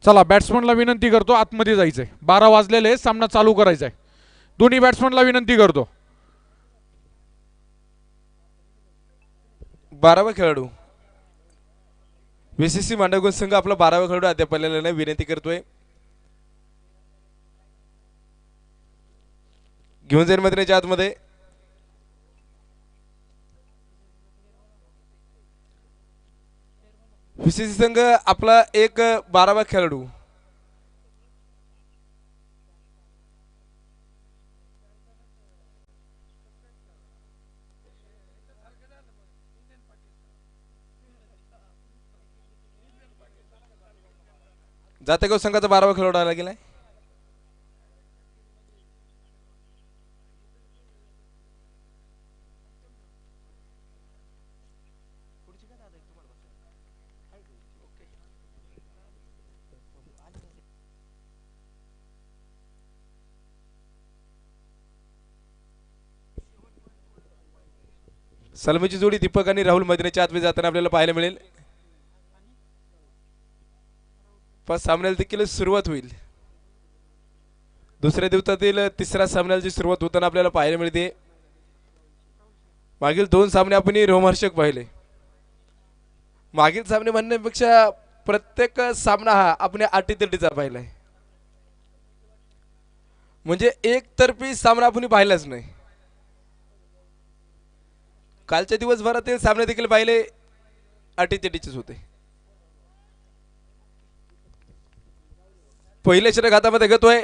चला बॅट्समनला विनंती करतो आतमध्ये जायचंय. 12 वाजलेले, सामना चालू करायचा आहे. दोन्ही बॅट्समनला विनंती करतो. 12वा खेळाडू VCC मांडवगुण संघ आपला 12वा खेळाडू अद्याप आलेला नाही, विनंती करतोय घेऊन जाईल मैदानाच्या आतमध्ये. VCC संघ आपला एक 12वा खेळाडू जातेगाव संघाचा 12वा खेळाडू आला गेलाय. सलमीची जोडी दीपक आणि राहुल मैदानाच्या आतमध्ये जाताना आपल्याला पाहायला मिळेल. पण सामन्याला देखील सुरुवात होईल. दुसऱ्या दिवसातील तिसऱ्या सामन्याची सुरुवात होताना आपल्याला पाहायला मिळते. मागील 2 सामने आपण रोमहर्षक पाहिले. मागील सामने म्हणण्यापेक्षा प्रत्येक सामना हा आपण अटीतटीचा पाहिलाय. म्हणजे एकतर्फी सामना आपण पाहिलाच नाही. कालच्या दिवसभरातील सामने देखील पाहिले अटीतटीचेच होते. पहिल्या षटक हातामध्ये घेतोय.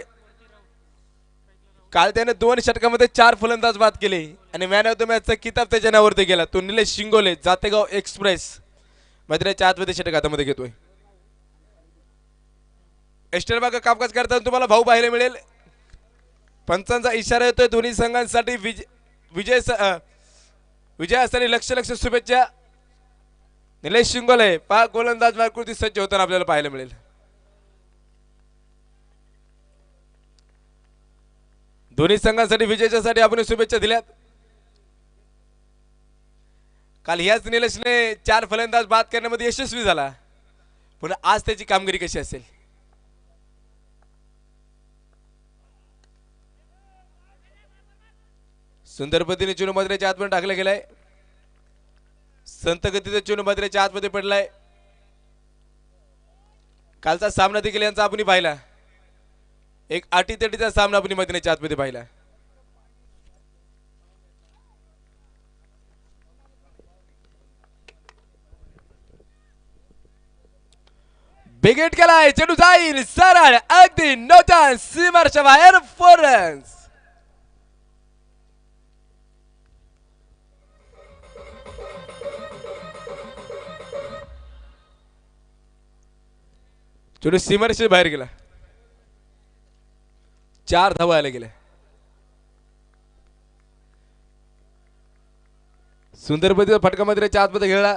काल त्याने 2 षटकामध्ये 4 फलंदाज बाद केले आणि मॅन ऑफ द मॅचचा किताब त्याच्या नावावरती गेला. तो निलेश शिंगोले जातेगाव एक्सप्रेस मैदानाच्या आतमध्ये षटक हातामध्ये घेतोय. एस्टेलबाग कामकाज करताना तुम्हाला भाऊ पाहायला मिळेल. पंचांचा इशारा येतोय दोन्ही संघांसाठी विजय असताना लक्ष शुभेच्छा. निलेश शिंगोले पाक गोलंदाज मार्कुती सज्ज होताना आपल्याला पाहायला मिळेल. दोन्ही संघांसाठी विजयासाठी आपण शुभेच्छा दिल्यात. काल ह्याच निलेशने 4 फलंदाज बाद करण्यामध्ये यशस्वी झाला. पण आज त्याची कामगिरी कशी असेल. सुंदर पद्धतीने चुनू मद्रेच्या आतमध्ये टाकला गेलाय. संत गतीचा चुनू मद्रेच्या आतमध्ये पडलाय. कालचा सामना देखील यांचा आपण पाहिला. एक अटीतटीचा सामना आपण मैदानाच्या आतमध्ये पाहिला. बिगेट केलाय. चेंडू जाईल सरळ अगदी नो चान्स सीमारच्या बाहेर 4 रन्स. चेंडू सीमारेषेच्या बाहेर गेला. 4 धावा आल्या गेल्या. सुंदर पद्धतीचा फटका मैदानाच्या आतमध्ये खेळला.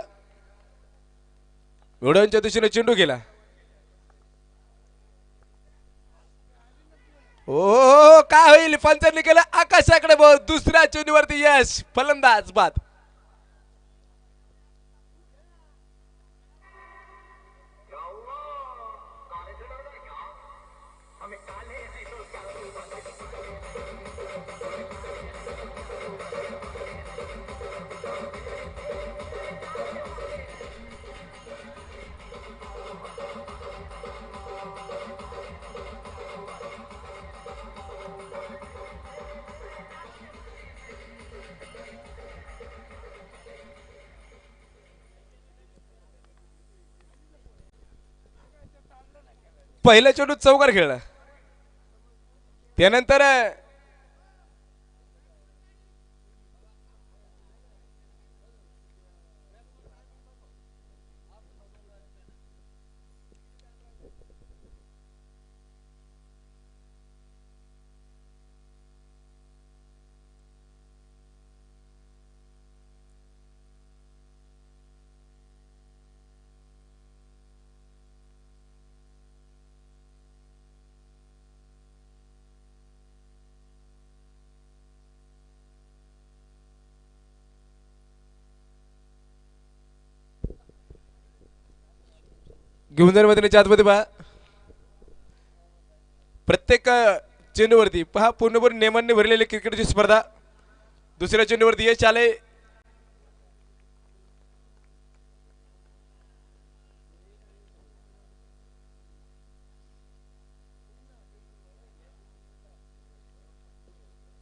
घोड्यांच्या दिशेने चेंडू गेला. ओ काय होईल. पंचांनी केलं आकाशाकडे बघ. दुसऱ्या चेंडूवरती यश. फलंदाज बाद. पहिल्या चेंडूत चौकार खेळला. त्यानंतर घेऊन जाईल मैदानाच्या आतमध्ये पहा. प्रत्येक चेंडूवरती पहा पूर्णपणे नियमांनी भरलेली क्रिकेटची स्पर्धा. दुसऱ्या चेंडूवरती यश आले.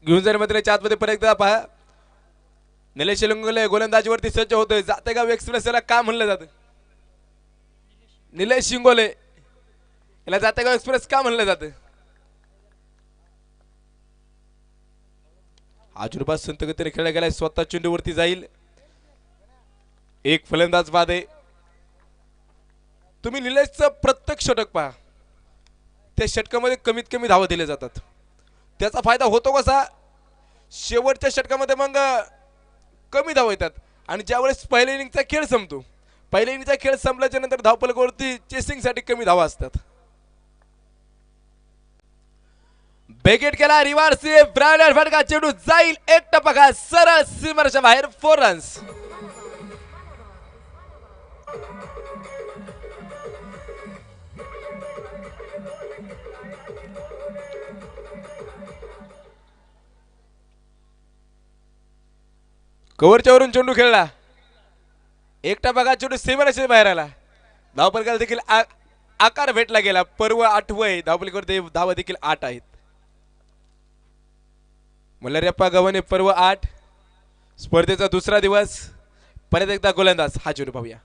घेऊन जाणे मात्र आतमध्ये परत एकदा पहा निलेश शिलंगले गोलंदाजीवरती सज्ज होतोय. जातेगाव एक्सप्रेस याला का म्हणलं जातं? निलेश शिंगोले याला जातेगाव एक्सप्रेस का म्हणलं जातं? आजुर्बा संत गतीने खेळला गेलाय. स्वतः चेंडूवरती जाईल. एक फलंदाज बाद आहे. तुम्ही निलेशचं प्रत्येक षटक पहा. त्या षटकामध्ये कमीत कमी धावा दिल्या जातात. त्याचा फायदा होतो कसा? शेवटच्या षटकामध्ये मग कमी धावा येतात आणि ज्यावेळेस पहिल्या इनिंगचा खेळ संपतो, पहिल्या इनिंगचा खेळ संपल्याच्या नंतर धावफलकावरती चेसिंगसाठी कमी धावा असतात. बेगेट केला रिव्हर्स ब्रायलर फटका. चेंडू जाईल एक टपका सरळ सीमारेषा बाहेर. 4 रन्स. कव्हरच्या वरून चेंडू खेळला. एकटा बघा चेंडू सीमारेषेच्या बाहेर आला. धावफलकाला देखील आकार भेटला गेला. पर्व 8 धावफलकावर धावा देखील 8 आहेत. मल्हारप्पा गव्हाणे पर्व 8. स्पर्धेचा दुसरा दिवस. परत एकदा गोलंदाज हा चेंडू पाहूया.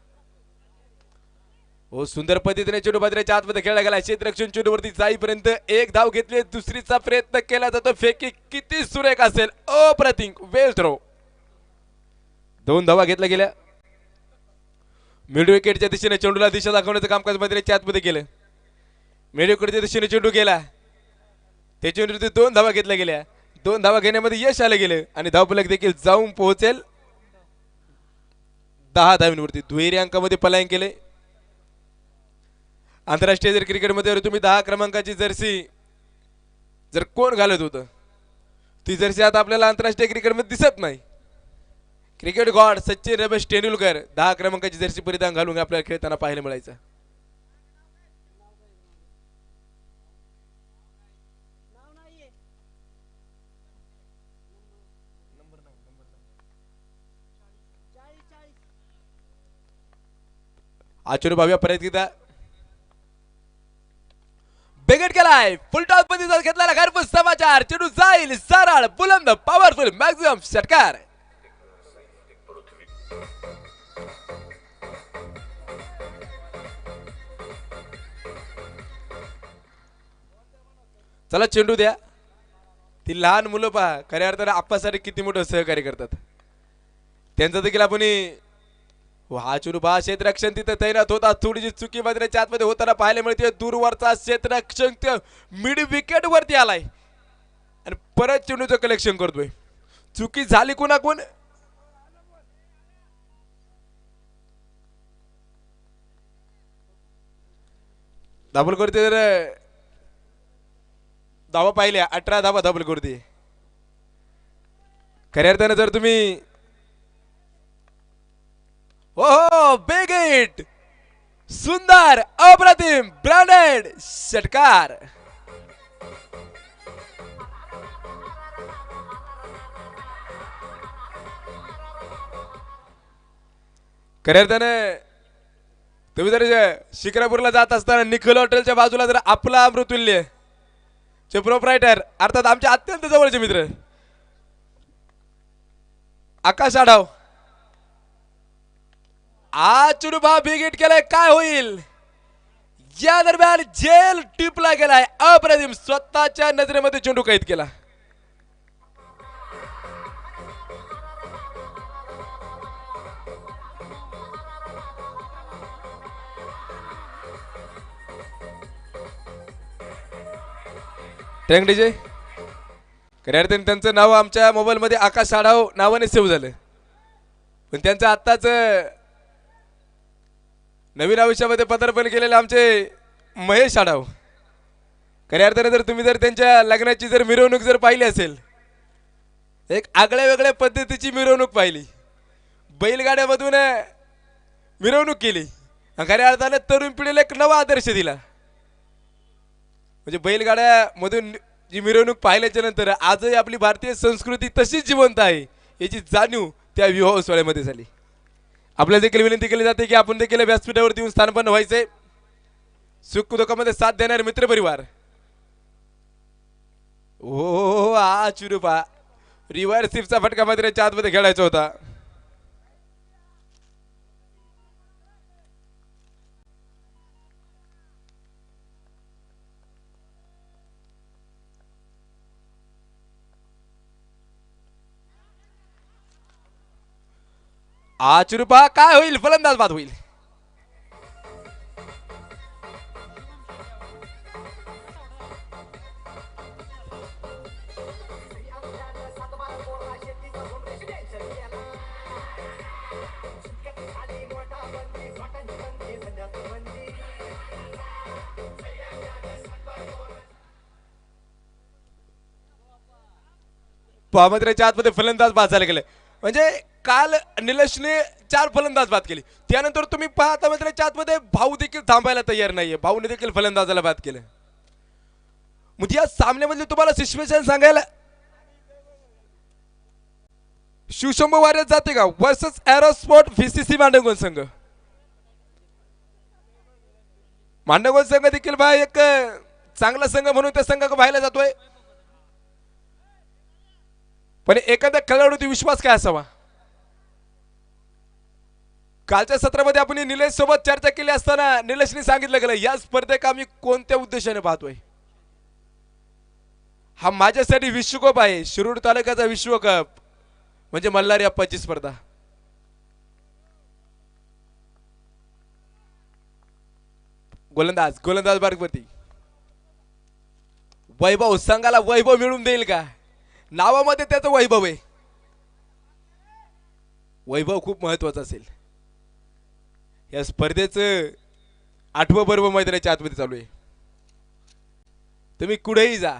हो सुंदर पद्धतीने चेंडू बाजूच्या आतमध्ये खेळला गेला. क्षेत्ररक्षण चेंडूवरती जाईपर्यंत एक धाव घेतली. दुसरीचा प्रयत्न केला जातो. फेकी किती सुरेख असेल. अप्रतिम. वेल थ्रो. 2 धावा घेतल्या गेल्या. मिड विकेटच्या दिशेने चेंडूला दिशा दाखवण्याचं कामकाज मैदानाच्या आतमध्ये केलं. मिड विकेटच्या दिशेने चेंडू गेला. त्या चेंडूवरती 2 धावा घेतल्या गेल्या. 2 धावा घेण्यामध्ये यश आले गेले आणि धावफलक देखील जाऊन पोहोचेल 10 धावांवरती. दुहेरी अंकामध्ये पलायन केले. आंतरराष्ट्रीय जर क्रिकेटमध्ये जर तुम्ही 10 क्रमांकाची जर्सी जर कोण घालत होतं, ती जर्सी आता आपल्याला आंतरराष्ट्रीय क्रिकेटमध्ये दिसत नाही. क्रिकेट गॉड सचिन रमेश तेंडुलकर 10 क्रमांकाची जर्सी परिधान घालून आपल्याला खेळताना पाहायला मिळायचं. आचुर भाव्या परत एकदा बेगेट केलाय. फुलटॉस मध्ये घेतलेला घरपोच समाचार. चेंडू जाईल सरळ बुलंद पॉवरफुल मॅक्झिमम षटकार. चला चेंडू द्या. ती लहान मुलं पहा खऱ्या अर्थाने आप्पासाठी किती मोठं सहकार्य करतात. त्यांचं देखील आपण हा चेंडू पहा. क्षेत्ररक्षण तिथे तैनात होता. थोडीशी चुकी मैदानाच्या आतमध्ये होताना पाहायला मिळते. दूरवरचा क्षेत्ररक्षण मिड विकेट वरती आलाय आणि परत चेंडूचं कलेक्शन करतोय. चुकी झाली कोणाकोण? धाबल करते तर धावा पाहिल्या 18 धावा धाबल करते. खऱ्या अर्थानं जर तुम्ही हो बेगेट सुंदर अप्रतिम ब्रँडेड षटकार. खऱ्या अर्थानं तुम्ही जर शिक्रापूरला जात असताना निखिल हॉटेलच्या बाजूला जर आपला अमृतुल्य चे प्रोप्रायटर अर्थात आमचे अत्यंत जवळचे मित्र आकाश आढाव आज चुडूबा बिगेट केलाय. काय होईल या दरम्यान? जेल टिपला गेलाय. अप्रतिम. स्वतःच्या नजरेमध्ये चेंडू कैद केला. टँग डीजे खऱ्या अर्थाने त्यांचं नाव आमच्या मोबाईल मध्ये आकाश आढाव नावाने सेव्ह झालं, पण त्यांचं आत्ताच नवीन आयुष्यामध्ये पदार्पण केलेले आमचे महेश आढाव. खऱ्या अर्थाने जर तुम्ही जर त्यांच्या लग्नाची जर मिरवणूक जर पाहिली असेल, एक आगळ्या वेगळ्या पद्धतीची मिरवणूक पाहिली. बैलगाड्यामधून मिरवणूक केली. खऱ्या अर्थाने तरुण पिढीला एक नवा आदर्श दिला. म्हणजे बैलगाड्यामधून जी मिरवणूक पाहिल्याच्या नंतर आजही आपली भारतीय संस्कृती तशीच जिवंत आहे याची जाणीव त्या विवाह सोहळ्यामध्ये झाली. आपल्याला देखील विनंती केली जाते की आपण देखील व्यासपीठावरती येऊन स्थानपन्न व्हायचे. सुख दुःखामध्ये साथ देणारे मित्रपरिवार. हो हा चुरुपा रिव्हर्स स्वीपचा फटका मात्र आतमध्ये खेळायचा होता. चुरुपा काय होईल फलंदाज बाद होईल. पामत्र्याच्या आतमध्ये फलंदाज बाद झाले गेले. म्हणजे काल निलेशने 4 फलंदाज बाद केले. त्यानंतर तुम्ही पाहता मित्रांच्या आतमध्ये भाऊ देखील थांबायला तयार नाहीये. भाऊने देखील फलंदाजाला बाद केलं. म्हणजे या सामन्यामध्ये तुम्हाला सिच्युएशन सांगायला शिवशंभू वारियर्स जाते का वर्सेस एरोस्पोर्ट व्हीसीसी मांडवगण संघ. मांडवगण संघ देखील बा एक चांगला संघ म्हणून त्या संघ पाहायला जातोय. पण एखाद्या खेळाडूचा विश्वास काय असावा. कालच्या सत्रामध्ये आपण निलेश सोबत चर्चा केली असताना निलेशने सांगितलं गेलं या स्पर्धेक आम्ही कोणत्या उद्देशाने पाहतोय. हा माझ्यासाठी विश्वकप आहे. शिरूर तालुक्याचा विश्वकप म्हणजे मल्हारी अप्पाची स्पर्धा. गोलंदाज बारकवरती वैभव संघाला वैभव मिळून देईल का. नावामध्ये त्याचं वैभव आहे. वैभव खूप महत्वाचा असेल. या स्पर्धेचं 8वं पर्व मैदानाच्या आतमध्ये चालू आहे. तुम्ही कुठेही जा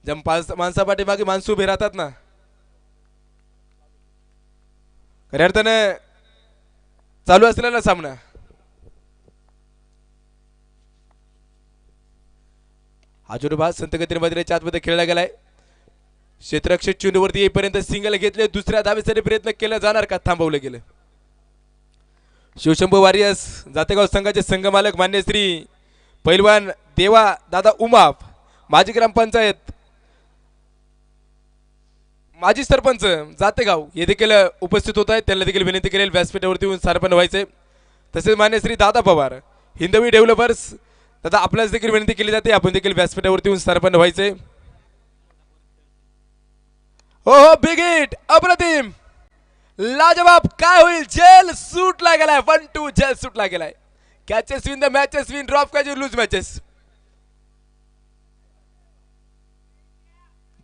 ज्या माणसापाठी मागे माणसं उभे राहतात ना खऱ्या अर्थानं चालू असलेला सामना. आजोबा संतगतीने मैदानाच्या आतमध्ये खेळला गेलाय. क्षेत्ररक्षक चेंडूवरती येईपर्यंत सिंगल घेतले. दुसऱ्या धावेसाठी प्रयत्न केला जाणार का थांबवलं गेलं. शिवशंभू वारियर्स जातेगाव संघाचे संघमालक मान्य श्री पैलवान देवा दादा उमाप माजी ग्रामपंचायत माजी सरपंच जातेगाव हे देखील उपस्थित होत आहेत. त्यांना देखील विनंती केलेली व्यासपीठावरती येऊन स्थानपन्न व्हायचे. तसेच मान्य श्री दादा पवार हिंदवी डेव्हलपर्स दादा आपल्याला देखील विनंती केली जाते आपण देखील व्यासपीठावरती येऊन स्थानपन्न व्हायचे. हो बिग हिट अप्रतिम लाजवाब काय होईल. जेल सुटला गेलाय. 1-2 जेल सुटला गेलाय. Catches win the matches win drop catch lose matches.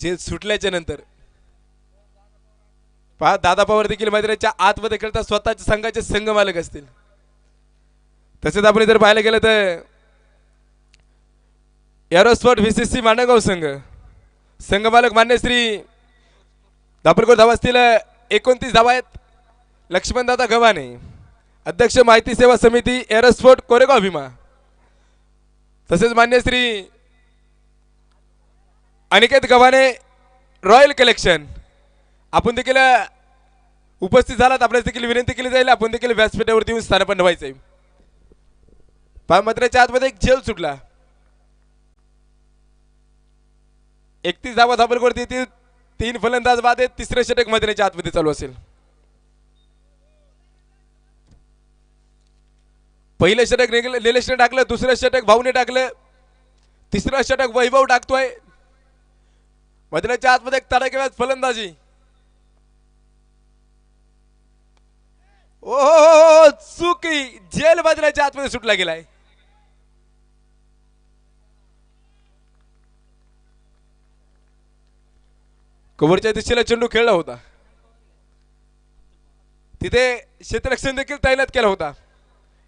जेल सुटल्याच्या नंतर पहा दादा पवार देखील मैदानाच्या आतमध्ये खेळतात. स्वतःच्या संघाचे संघ मालक असतील. तसेच आपण जर पाहायला गेलं तर एरोस्पोर्ट व्हीसीसी मांडगाव संघ मालक मान्य श्री दापरकोट धावा असतील 29 धावा आहेत. लक्ष्मण दादा गव्हाणे अध्यक्ष माहिती सेवा समिती एरोस्पोर्ट कोरेगाव भीमा. तसेच मान्य श्री अनिकेत गव्हाणे रॉयल कलेक्शन आपण देखील उपस्थित झालात. आपल्याला देखील विनंती केली जाईल आपण देखील व्यासपीठावरती येऊन स्थानपन्न व्हायचंय. मात्राच्या आतमध्ये एक झेल सुटला. 31 धावा धाबलकोट येतील. 3 फलंदाज बाद आहेत. तिसरं षटक मैदानाच्या आतमध्ये चालू असेल. पहिलं षटक निलेशने टाकलं. दुसरं षटक भाऊने टाकलं. तिसरं षटक वैभव टाकतोय. मैदानाच्या आतमध्ये एक तडाखेबाज फलंदाजी. ओ चुकी जेल मैदानाच्या आतमध्ये सुटला गेलाय. कव्हरच्या दिशेला चेंडू खेळला होता. तिथे क्षेत्ररक्षण देखील तैनात केला होता.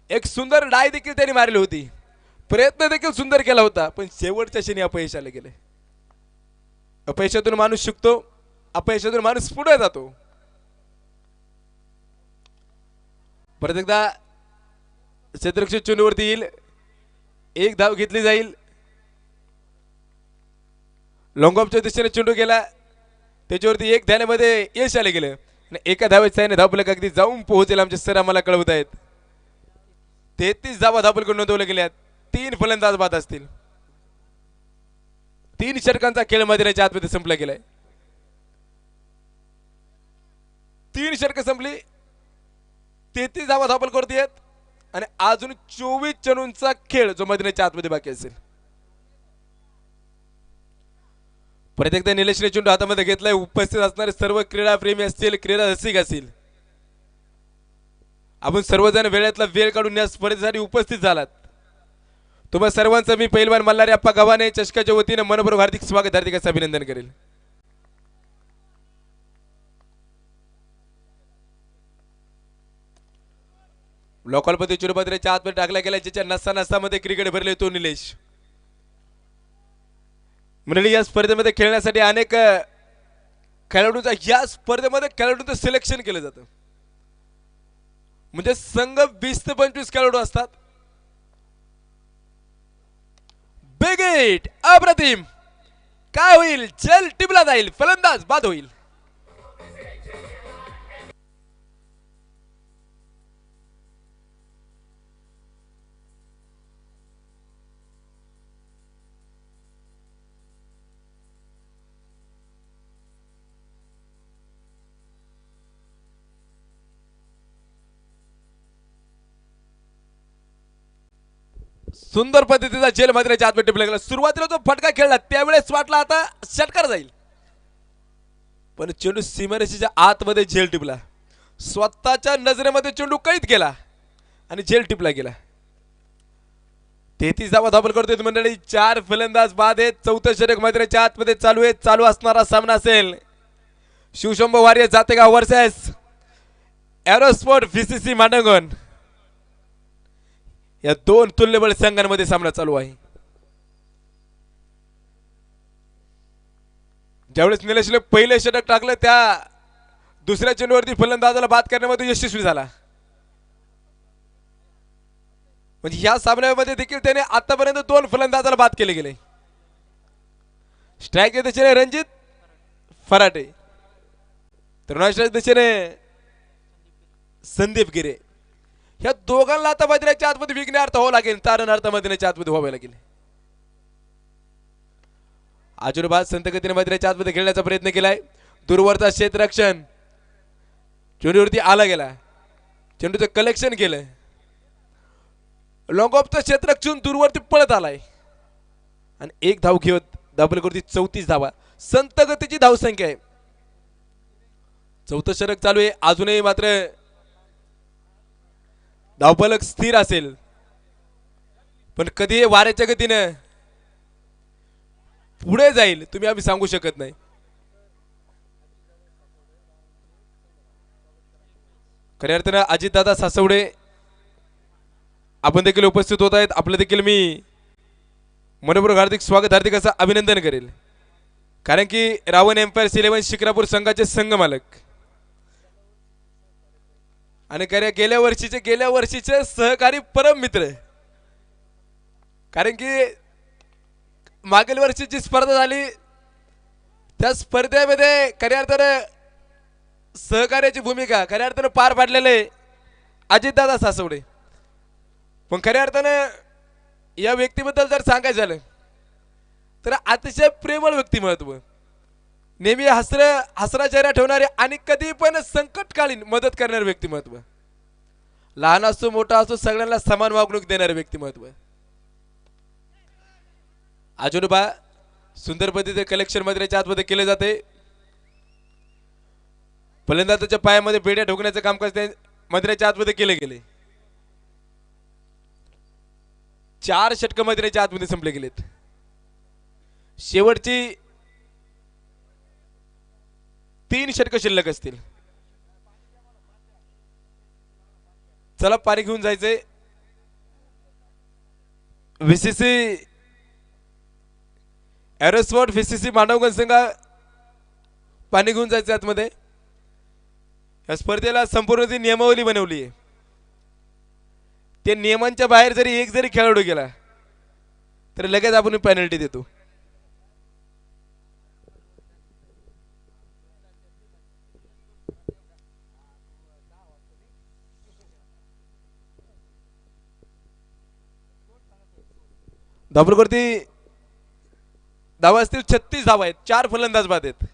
एक सुंदर डाय देखील त्यांनी मारली होती. प्रयत्न देखील सुंदर केला होता. पण शेवटच्या क्षणी अपयश आले गेले. अपयशातून माणूस शिकतो. अपयशातून माणूस पुढे जातो. परत एकदा क्षेत्ररक्षक चेंडूवरती येईल. एक धाव घेतली जाईल. लॉंगॉपच्या दिशेने चेंडू गेला, त्याच्यावरती एक ध्यानामध्ये यश आले गेलं आणि एका धावेत साईने धावफलक अगदी जाऊन पोहोचेल. आमचे सर आम्हाला कळवत आहेत 33 धावा धावफलक नोंदवल्या गेल्या. 3 फलंदाज बाद असतील. 3 षटकांचा खेळ मैदानाच्या आतमध्ये संपला गेलाय. 3 षटक संपली, 33 धावा धावफलक करते आहेत आणि अजून 24 चेंडूंचा खेळ जो मैदानाच्या आतमध्ये बाकी असेल. परत एकदा निलेशने चेंडू हातामध्ये घेतलाय. उपस्थित असणारे सर्व क्रीडा प्रेमी असतील, क्रीडा रसिक असतील, आपण सर्वजण वेळेतला वेळ काढून या स्पर्धेसाठी उपस्थित झालात. तुम्हा सर्वांचं मी पैलवान मल्हारी अप्पा गव्हाणे चषकाच्या वतीने मनपूर्वक हार्दिक स्वागत, हार्दिक असं अभिनंदन करेल. लोकलपती चुरपत्रेच्या आतमध्ये टाकला गेला, ज्याच्या नसा नसामध्ये क्रिकेट भरले तो निलेश. मंडळी, या स्पर्धेमध्ये खेळण्यासाठी अनेक खेळाडूंचा या स्पर्धेमध्ये खेळाडूंचं सिलेक्शन केलं जातं. म्हणजे संघ 20 ते 25 खेळाडू असतात. बिग हिट, अप्रतिम. काय होईल? चल टिपला जाईल, फलंदाज बाद होईल. सुंदर पद्धतीचा झेल मैदानाच्या आतमध्ये टिपला गेला. सुरुवातीला जो फटका खेळला त्यावेळेस वाटला आता षटकार जाईल, पण चेंडू सीमारेषेच्या आतमध्ये झेल टिपला. स्वतःच्या नजरेमध्ये चेंडू कैद केला आणि झेल टिपला गेला. 33 धावा धावफलक करतोय मंडळी. 4 फलंदाज बाद आहेत. 4थं षटक मैदानाच्या आतमध्ये चालू आहे. चालू असणारा सामना असेल Shivshambho warrior Jategaon versus aerosport VCC Mandangan. या 2 तुल्यबळ संघांमध्ये सामना चालू आहे. ज्यावेळेस निलेशने पहिले षटक टाकलं त्या दुसऱ्या चेंडूवरती फलंदाजाला बाद करण्यामध्ये यशस्वी झाला. म्हणजे या सामन्यामध्ये देखील त्याने आतापर्यंत 2 फलंदाजाला बाद केले गेले. स्ट्राईक दिशेने रणजित फराटे, तरुणाच्या दिशेने संदीप गिरे. ह्या दोघांना आता मैदानाच्या आतमध्ये विघ्नार्थ व्हावं लागेल, तारणार्थ मैदानाच्या आतमध्ये व्हावे लागेल. आजुर्बाद संत गतीने मैदानाच्या आतमध्ये खेळण्याचा प्रयत्न केलाय. दूरवरचा क्षेत्ररक्षण चेंडूवरती आला गेला, चेंडूचं कलेक्शन केलं. लॉंग ऑफचं क्षेत्ररक्षण दूरवरती पळत आलाय आणि एक धाव घेत धावफलकावरती 34 धावा संत गतीची धावसंख्या आहे. 4थं षटक चालू आहे. अजूनही मात्र धावफलक स्थिर असेल, पण कधी वाऱ्याच्या गतीनं पुढे जाईल तुम्ही आम्ही सांगू शकत नाही. खऱ्या अर्थानं अजितदादा सासवडे आपण देखील उपस्थित होत आहेत. आपलं देखील मी मनपूर्वक हार्दिक स्वागत, हार्दिक असं अभिनंदन करेल. कारण की रावण एम्पायर्स 11 शिक्रापूर संघाचे संघ मालक आणि गेल्या वर्षीचे सहकारी परम मित्र. कारण की मागील वर्षी जी स्पर्धा झाली त्या स्पर्धेमध्ये खऱ्या अर्थानं सहकार्याची भूमिका खऱ्या अर्थानं पार पाडलेले अजितदादा सासवडे. पण खऱ्या अर्थानं या व्यक्तीबद्दल जर सांगायचं झालं तर अतिशय प्रेमळ व्यक्तिमत्व, नेहमी हसरा चेहरा ठेवणारे आणि कधी पण संकटकालीन मदत करणारे व्यक्तिमत्व, लहान असो मोठा असो सगळ्यांना समान वागणूक देणारे व्यक्तिमत्व. आजोबा सुंदर पद्धतीने कलेक्शन मैदानाच्या आतमध्ये केले जाते. फलंदाजाच्या पायामध्ये बेड्या ठोकण्याचं कामकाज मैदानाच्या आतमध्ये केले गेले. 4 षटक मैदानाच्या आतमध्ये संपले गेलेत. शेवटची 3 षटक शिल्लक असतील. चला पाणी घेऊन जायचंय. VCC एरोस्पोर्ट VCC मांडवगण संघ पाणी घेऊन जायचं आतमध्ये. या स्पर्धेला संपूर्ण ती नियमावली बनवली आहे. त्या नियमांच्या बाहेर जरी एक जरी खेळाडू गेला तर लगेच आपण पेनल्टी देतो. धावपलवरती धावा असतील 36 धावा आहेत, 4 फलंदाज बाद आहेत.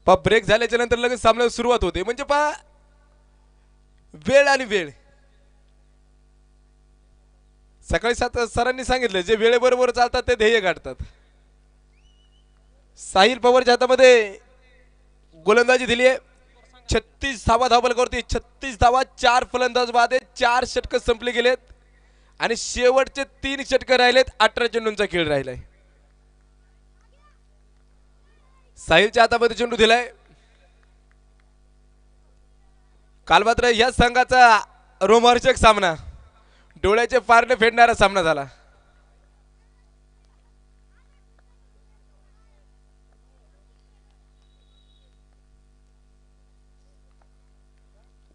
पा ब्रेक झाल्याच्या नंतर लगेच सामन्याला सुरुवात होते. म्हणजे पा वेळ आणि वेळ. सकाळी 7 सरांनी सांगितलं जे वेळेबरोबर चालतात ते ध्येय गाठतात. साहिल पवारच्या हातामध्ये गोलंदाजी दिली आहे. 36 धावा धावपलकावरती 36 धावा, 4 फलंदाज बाद आहेत, 4 षटक संपले गेलेत आणि शेवटचे 3 षटक राहिलेत. 18 चेंडूंचा खेळ राहिलाय. साहिलच्या हातामध्ये चेंडू दिलाय. काल मात्र या संघाचा रोमहर्षक सामना, डोळ्याचे पारणे फेडणारा सामना झाला.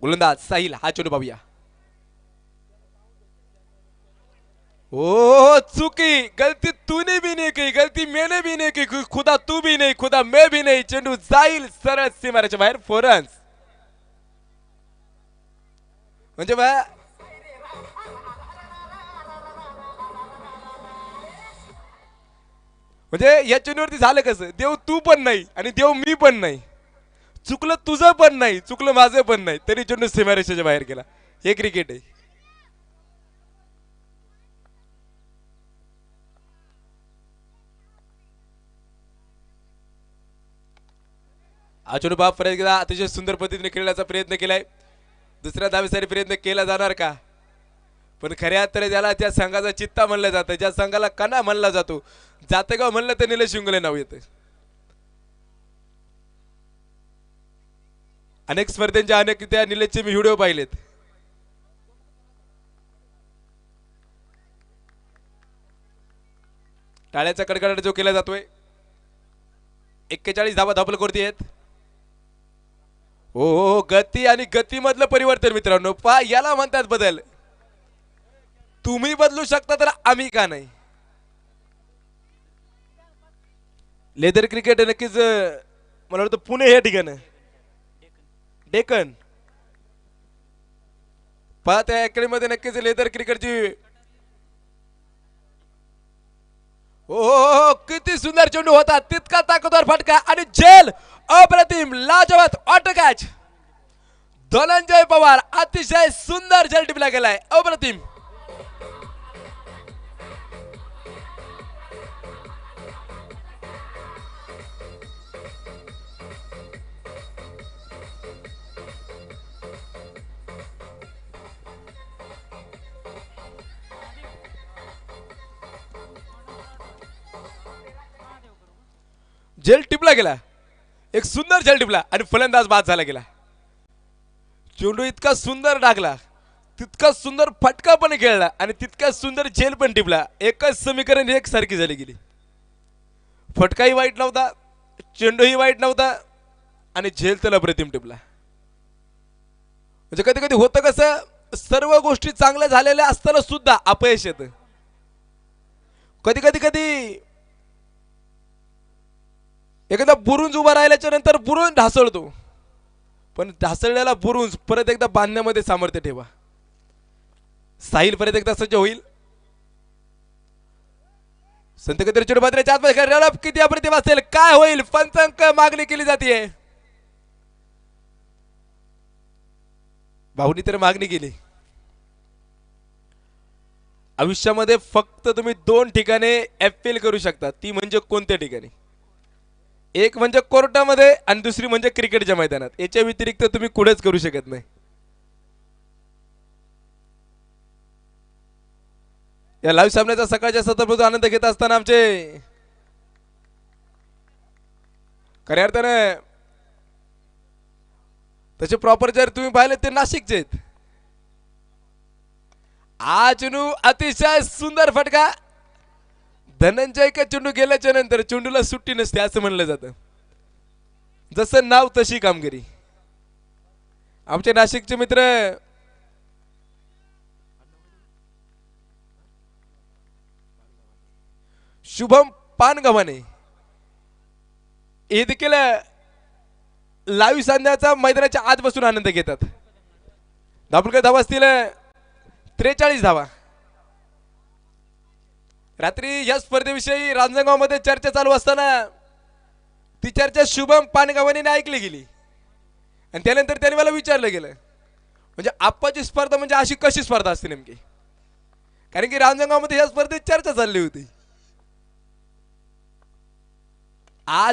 गोलंदाज साहिल हा चेंडू पाहूया. ओ चुकी, गलती तूने भी नहीं की, गलती मैंने भी नहीं की, खुदा तू भी नहीं, खुदा मैं भी नहीं. चेंडू जाईल सरळ सीमारेच्या बाहेर. 4 रन्स. म्हणजे बा म्हणजे या चेंडूवरती झालं कसं, देव तू पण नाही आणि देव मी पण नाही, चुकलं तुझं पण नाही, चुकलं माझं पण नाही, तरी चेंडू सीमारेषेच्या बाहेर गेला. हे क्रिकेट आहे. हा चेंडू बाप एकदा अतिशय सुंदर पद्धतीने खेळण्याचा प्रयत्न केलाय. दुसऱ्या धावेसाठी प्रयत्न केला जाणार का, पण खऱ्या अर्थाने त्याला त्या संघाचा चित्ता म्हणलं जातं, ज्या संघाला कणा म्हणला जातो, जातेगाव म्हणलं तर निलेश शिंगोले नाव येतं. अनेक स्पर्धेच्या अनेक त्या निलेशचे मी व्हिडिओ पाहिलेत. टाळ्याचा कडकडाट जो केला जातोय. 41 धावा धावपलकावरती आहेत. हो गती आणि गतीमधलं परिवर्तन मित्रांनो, पा याला म्हणतात बदल. तुम्ही बदलू शकता तर आम्ही का नाही. लेदर क्रिकेट नक्कीच मला वाटतं पुणे हे ठिकाण, डेक्कन पहा त्या अकॅडमी मध्ये नक्कीच लेदर क्रिकेटची. हो किती सुंदर चेंडू होता, तितका ताकदवर फटका आणि झेल अप्रतिम लाजवाब ऑटो कॅच. धनंजय पवार अतिशय सुंदर झेल टिपला गेलाय, अप्रतिम. झेल टिपला गेला, एक सुंदर झेल टिपला आणि फलंदाज बाद झाला गेला. चेंडू इतका सुंदर टाकला, तितका सुंदर फटका पण खेळला आणि तितका सुंदर झेल पण टिपला. एकच समीकरण एक सारखी झाली गेली. फटकाही वाईट नव्हता, चेंडूही वाईट नव्हता आणि झेल त्याला अप्रतिम टिपला. म्हणजे कधी कधी होतं कसं, सर्व गोष्टी चांगल्या झालेल्या असताना सुद्धा अपयश येतं. कधी कधी कधी एखादा बुरुंज उभा राहिल्याच्या नंतर बुरुंज ढासळतो, पण ढासळलेला बुरुंज परत एकदा बांधण्यामध्ये सामर्थ्य ठेवा. साहिल परत एकदा सज्ज होईल. संत कदर चेडूबाद्रेच्या आतमध्ये रडप किती अप्रतिम असेल, काय होईल, पंचांक मागणी केली जाते. भाऊनी तर मागणी केली. आयुष्यामध्ये फक्त तुम्ही 2 ठिकाणे अपील करू शकता, ती म्हणजे कोणत्या ठिकाणी, एक म्हणजे कोर्टामध्ये आणि दुसरी म्हणजे क्रिकेटच्या मैदानात. याच्या व्यतिरिक्त तुम्ही कुठेच करू शकत नाही. या लाईव्ह सामन्याचा सकाळच्या सत्राचा आनंद घेत असताना आमचे खऱ्या अर्थाने त्याचे प्रॉपर जर तुम्ही पाहिले ते नाशिकचे आहेत. चेंडू अतिशय सुंदर फटका. धनंजय का चेंडू गेल्याच्या नंतर चेंडूला सुट्टी नसते असं म्हणलं जातं. जसं नाव तशी कामगिरी. आमचे नाशिकचे मित्र शुभम पानगव्हाणे हे देखील लाईव्ह सामन्याचा मैदानाच्या आत बसून आनंद घेतात. धावपलकर धावा असतील 43 धावा. रात्री या स्पर्धेविषयी रांजणगावमध्ये चर्चा चालू असताना ती चर्चा शुभम पानगव्हाणेने ऐकली गेली आणि त्यानंतर त्याने मला विचारलं गेलं म्हणजे आप्पाची स्पर्धा म्हणजे अशी कशी स्पर्धा असते नेमकी. कारण की रांजणगावमध्ये या स्पर्धेत चर्चा चालली होती.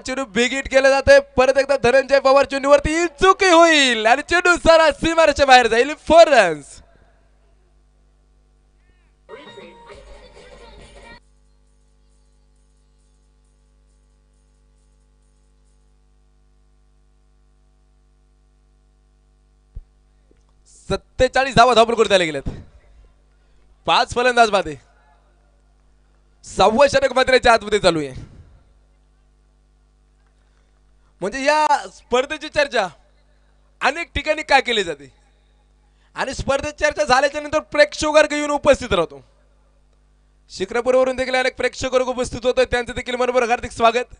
चेंडू बिगिट केलं जाते. परत एकदा धनंजय पवार चेंडूवरती चुकी होईल आणि चेंडू सारा सीमारेषेच्या बाहेर जाईल. 4 रन्स. सत्तेचाळीस धावा धावपल द्यायला गेल्यात. 5 फलंदाज बादे. 6वं षटक मात्र आतमध्ये चालू आहे. म्हणजे या स्पर्धेची चर्चा अनेक ठिकाणी काय केली जाते आणि स्पर्धेची चर्चा झाल्याच्या नंतर प्रेक्षक येऊन उपस्थित राहतो. शिक्रापूरवरून देखील अनेक प्रेक्षक उपस्थित होते. त्यांचं देखील मनपूर्वक हार्दिक स्वागत.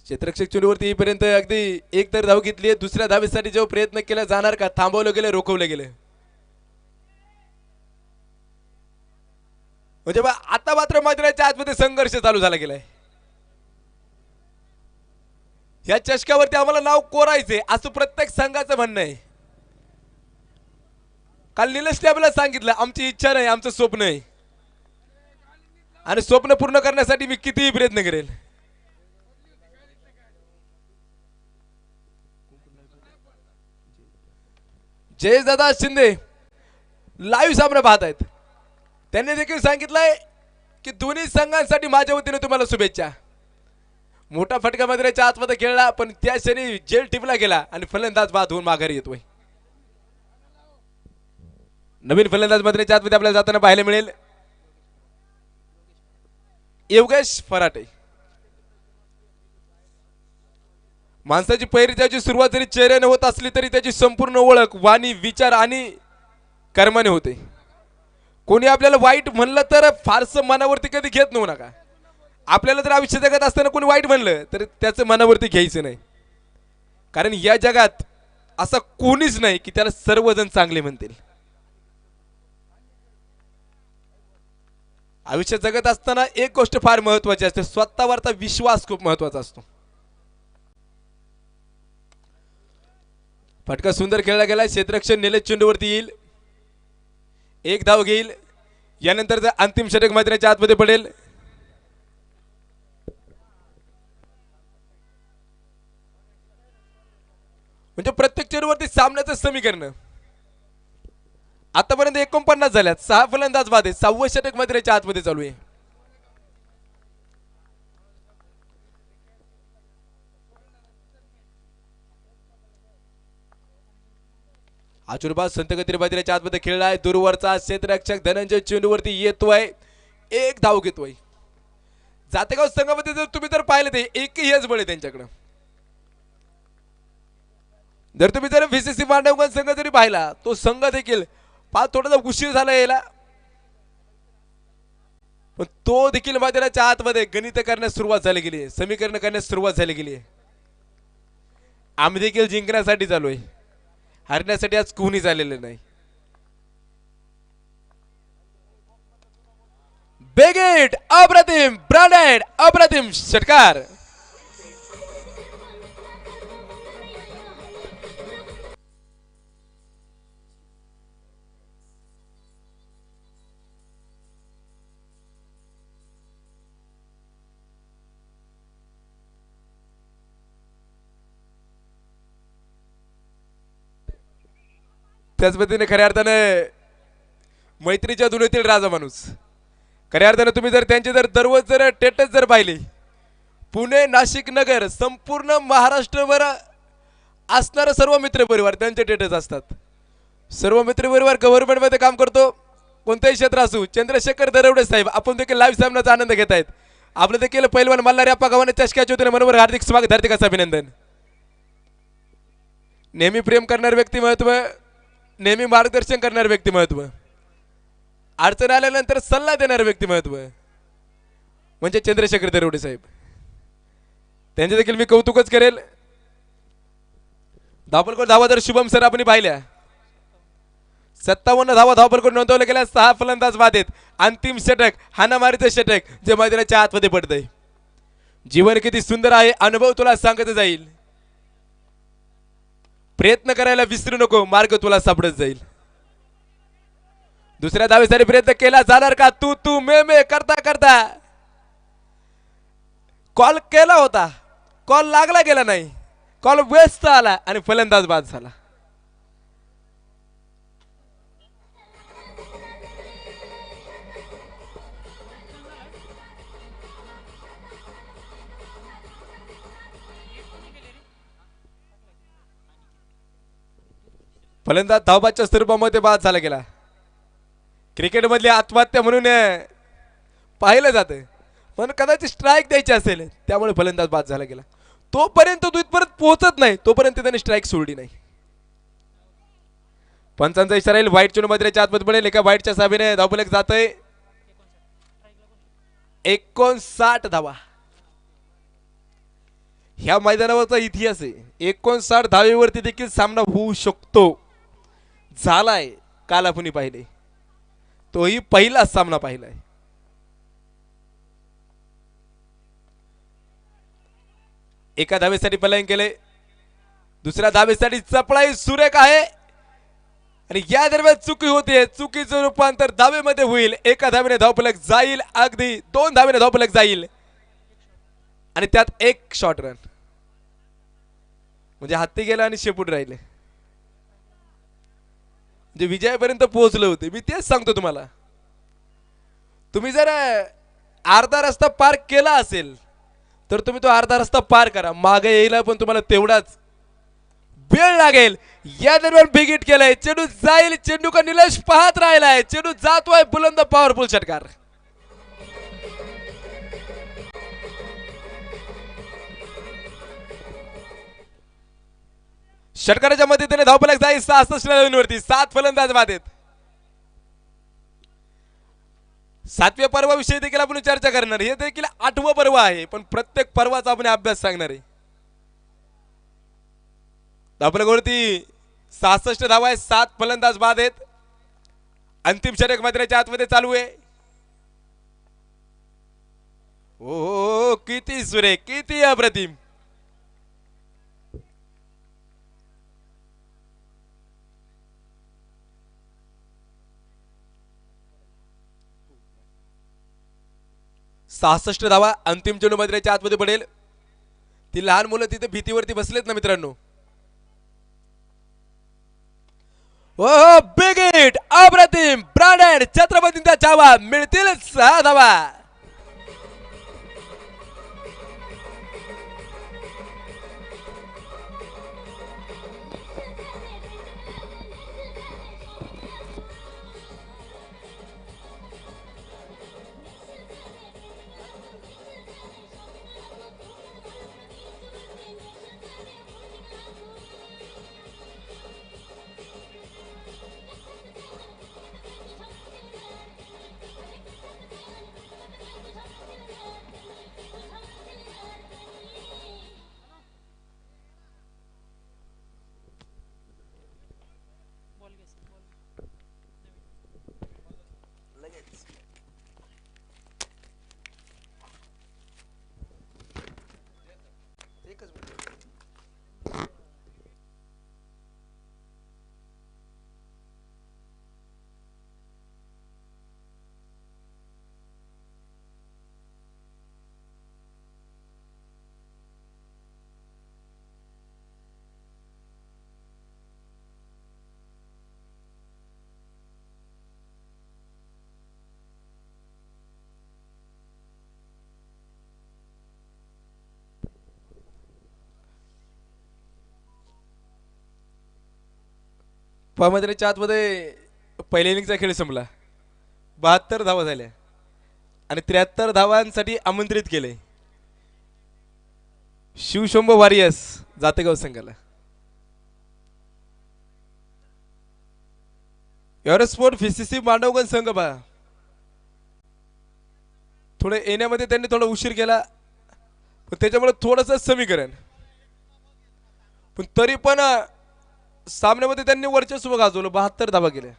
क्षेत्ररक्षक चेंडूवरती येईपर्यंत अगदी एक तर धाव घेतली. दुसऱ्या धावेसाठी जेव्हा प्रयत्न केला जाणार का थांबवलं गेलं रोखवलं गेलं. म्हणजे आता मात्र मैदानाच्या आतमध्ये संघर्ष चालू झाला गेलाय. या चषकावरती आम्हाला नाव कोरायचे असं प्रत्येक संघाचं म्हणणं आहे. काल निलेशने आपल्याला सांगितलं आमची इच्छा नाही आमचं स्वप्न आहे आणि स्वप्न पूर्ण करण्यासाठी मी कितीही प्रयत्न करेल. जयदादा शिंदे लाईव्ह सामना पाहत आहेत. त्यांनी देखील सांगितलंय की दोन्ही संघांसाठी माझ्या वतीने तुम्हाला शुभेच्छा. मोठा फटका मैदानाच्या आतमध्ये खेळला पण त्या क्षणी जेल टिपला गेला आणि फलंदाज बाद होऊन माघारी येतोय. नवीन फलंदाज मैदानाच्या आतमध्ये आपल्याला जाताना पाहायला मिळेल योगेश फराटे. माणसाची पैरी त्याची सुरुवात जरी चेहऱ्याने होत असली तरी त्याची संपूर्ण ओळख वाणी विचार आणि कर्माने होते. कोणी आपल्याला वाईट म्हणलं तर फारसं मनावरती कधी घेत नव्हू नका. आपल्याला जर आयुष्य जगात असताना कोणी वाईट म्हणलं तर त्याचं मनावरती घ्यायचं नाही. कारण या जगात असं कोणीच नाही की त्याला सर्वजण चांगले म्हणतील. आयुष्य जगत असताना एक गोष्ट फार महत्वाची असते स्वतःवरचा विश्वास खूप महत्वाचा असतो. फटका सुंदर खेळला गेला. क्षेत्ररक्षक निलेश चेंडूवरती येईल. एक धाव घेईल. यानंतर अंतिम षटक मैदानाच्या आतमध्ये पडेल. म्हणजे प्रत्येक चेंडूवरती सामन्याचं समीकरण आतापर्यंत 49 झाल्यात. 6 फलंदाज बाद आहेत. 6वं षटक मैदानाच्या आतमध्ये चालू आहे. आचुरबाज संतगती मैदानाच्या आतमध्ये खेळलाय. दूरवरचा क्षेत्ररक्षक धनंजय चेंडूवरती येतोय. एक धाव घेतोय. जातेगाव संघामध्ये जर तुम्ही जर पाहिलं ते एकही हेच बळ आहे त्यांच्याकडे. जर तुम्ही जर व्हीसीसी मांडवगण संघ जरी पाहिला तो संघ देखील फार थोडासा उशीर झाला यायला पण तो देखील मैदानाच्या आतमध्ये गणित करण्यास सुरुवात झाली गेली आहे. समीकरण करण्यास सुरुवात झाली गेली आहे. आम्ही देखील जिंकण्यासाठी चालू आहे. हरण्यासाठी आज कोणी झालेलं नाही. बेगेट अप्रतिम ब्रँडेड अप्रतिम षटकार. त्याच पद्धतीने खऱ्या अर्थाने मैत्रीच्या दुनियेतील राजा माणूस. खऱ्या अर्थाने तुम्ही जर त्यांचे जर दररोज जर टेटस जर पाहिले पुणे नाशिक नगर संपूर्ण महाराष्ट्रभर असणारे सर्व मित्र परिवार त्यांचे टेटस असतात. सर्व मित्रबरोबर गव्हर्नमेंट मध्ये काम करतो, कोणतेही क्षेत्र असू, चंद्रशेखर दरवडे साहेब आपण देखील लाईव्ह सामन्याचा आनंद घेत आहेत. आपलं देखील पैलवान मल्हारी अप्पा गव्हाणे चषक्याच्या वतीने मनोभावे हार्दिक स्वागत, हार्दिक असं अभिनंदन. नेहमी प्रेम करणारे व्यक्तिमत्व, नेहमी मार्गदर्शन करणारे व्यक्तिमत्व, अडचण आल्यानंतर सल्ला देणारे व्यक्तिमत्व म्हणजे चंद्रशेखर दरवडे साहेब. त्यांचे देखील मी कौतुकच करेल. धावपलकोट धावा तर शुभम सर आपण पाहिल्या. 57 धावा धावपलकोट नोंदवल्या गेल्या. 6 फलंदाज बाद आहेत. अंतिम षटक हाणामारीचं षटक जे मैदानाच्या आतमध्ये पडतंय. जीवन किती सुंदर आहे, अनुभव तुला सांगत जाईल. प्रयत्न करायला विसरू नको, मार्ग तुला सापडत जाईल. दुसऱ्या धावेसाठी प्रयत्न केला जाणार का? तू तू मे करता करता कॉल केला होता, कॉल लागला गेला नाही, कॉल व्यस्त आला आणि फलंदाज बाद झाला. फलंदाज धावबाच्या स्वरूपामध्ये बाद झाला गेला. क्रिकेट मधली आत्महत्या म्हणून पाहिलं जातं, पण कदाचित स्ट्राईक द्यायची असेल त्यामुळे फलंदाज बाद झाला गेला. तोपर्यंत तो इथपर्यंत पोहोचत नाही तोपर्यंत त्याने स्ट्राईक सोडली नाही. पंचांचा इशारा येईल. व्हाईट चेंडू मधल्याच्या आतमध्ये पडेल. एका व्हाईटच्या साहाय्याने धावफलक जातोय. 59 धावा ह्या मैदानावरचा इतिहास आहे. 59 धावेवरती देखील सामना होऊ शकतो. झालाय, काल आपण पाहिले, तोही पहिलाच सामना पाहिलाय. एका धावेसाठी पलायन केले, दुसऱ्या धावेसाठी चपळाई सुरेख आहे आणि या दरम्यान चुकी होते. चुकीचं रूपांतर धावेमध्ये होईल. एका धावेने धावफलक जाईल, अगदी 2 धावेने धावफलक जाईल आणि त्यात एक शॉर्ट रन म्हणजे हत्ती गेला आणि शेपूट राहिले, म्हणजे विजयापर्यंत पोहोचले होते. मी तेच सांगतो तुम्हाला, तुम्ही जर अर्धा रस्ता पार केला असेल तर तुम्ही तो अर्धा रस्ता पार करा. मागे यायला पण तुम्हाला तेवढाच वेळ लागेल. या दरम्यान बिगिट केलाय. चेंडू जाईल, चेंडू का निलेश पाहत राहिलाय. चेंडू जातोय बुलंद पॉवरफुल षटकार. षटकाराच्या मदतीने धावफलक जाईल 66 रनवरती. 7 फलंदाज बाद आहेत. 7व्या पर्वाविषयी देखील आपण चर्चा करणार. हे देखील 8वं पर्व आहे, पण प्रत्येक पर्वाचा आपण अभ्यास सांगणार आहे. धावफलकावरती 66 धावा आहेत. 7 फलंदाज बाद आहेत. अंतिम षटक मैदानाच्या आतमध्ये चालू आहे. ओ किती सुरेख, किती अप्रतिम. सहासष्ट धावा अंतिम चेंडू मैदानाच्या आतमध्ये पडेल. ती लहान मुलं तिथे भीतीवरती बसलेत ना मित्रांनो. ओ बिग हिट, अप्रतिम, ब्रांडेड, छत्रपतींचा चावा. मिळतील 6 धावा. मैदानाच्या आतमध्ये पहिल्या इनिंगचा खेळ संपला. 72 धावा झाल्या आणि 73 धावांसाठी आमंत्रित केले शिवशंभो वॉरियर्स जातेगाव संघाला. एरोस्पोर्ट व्हीसीसी मांडवगण संघ पहा थोडे येण्यामध्ये त्यांनी थोडा उशीर केला पण त्याच्यामुळे थोडंसं समीकरण पण तरी पण सामन्यामध्ये त्यांनी वर्चस्व गाजवलं. 72 धावा केल्या.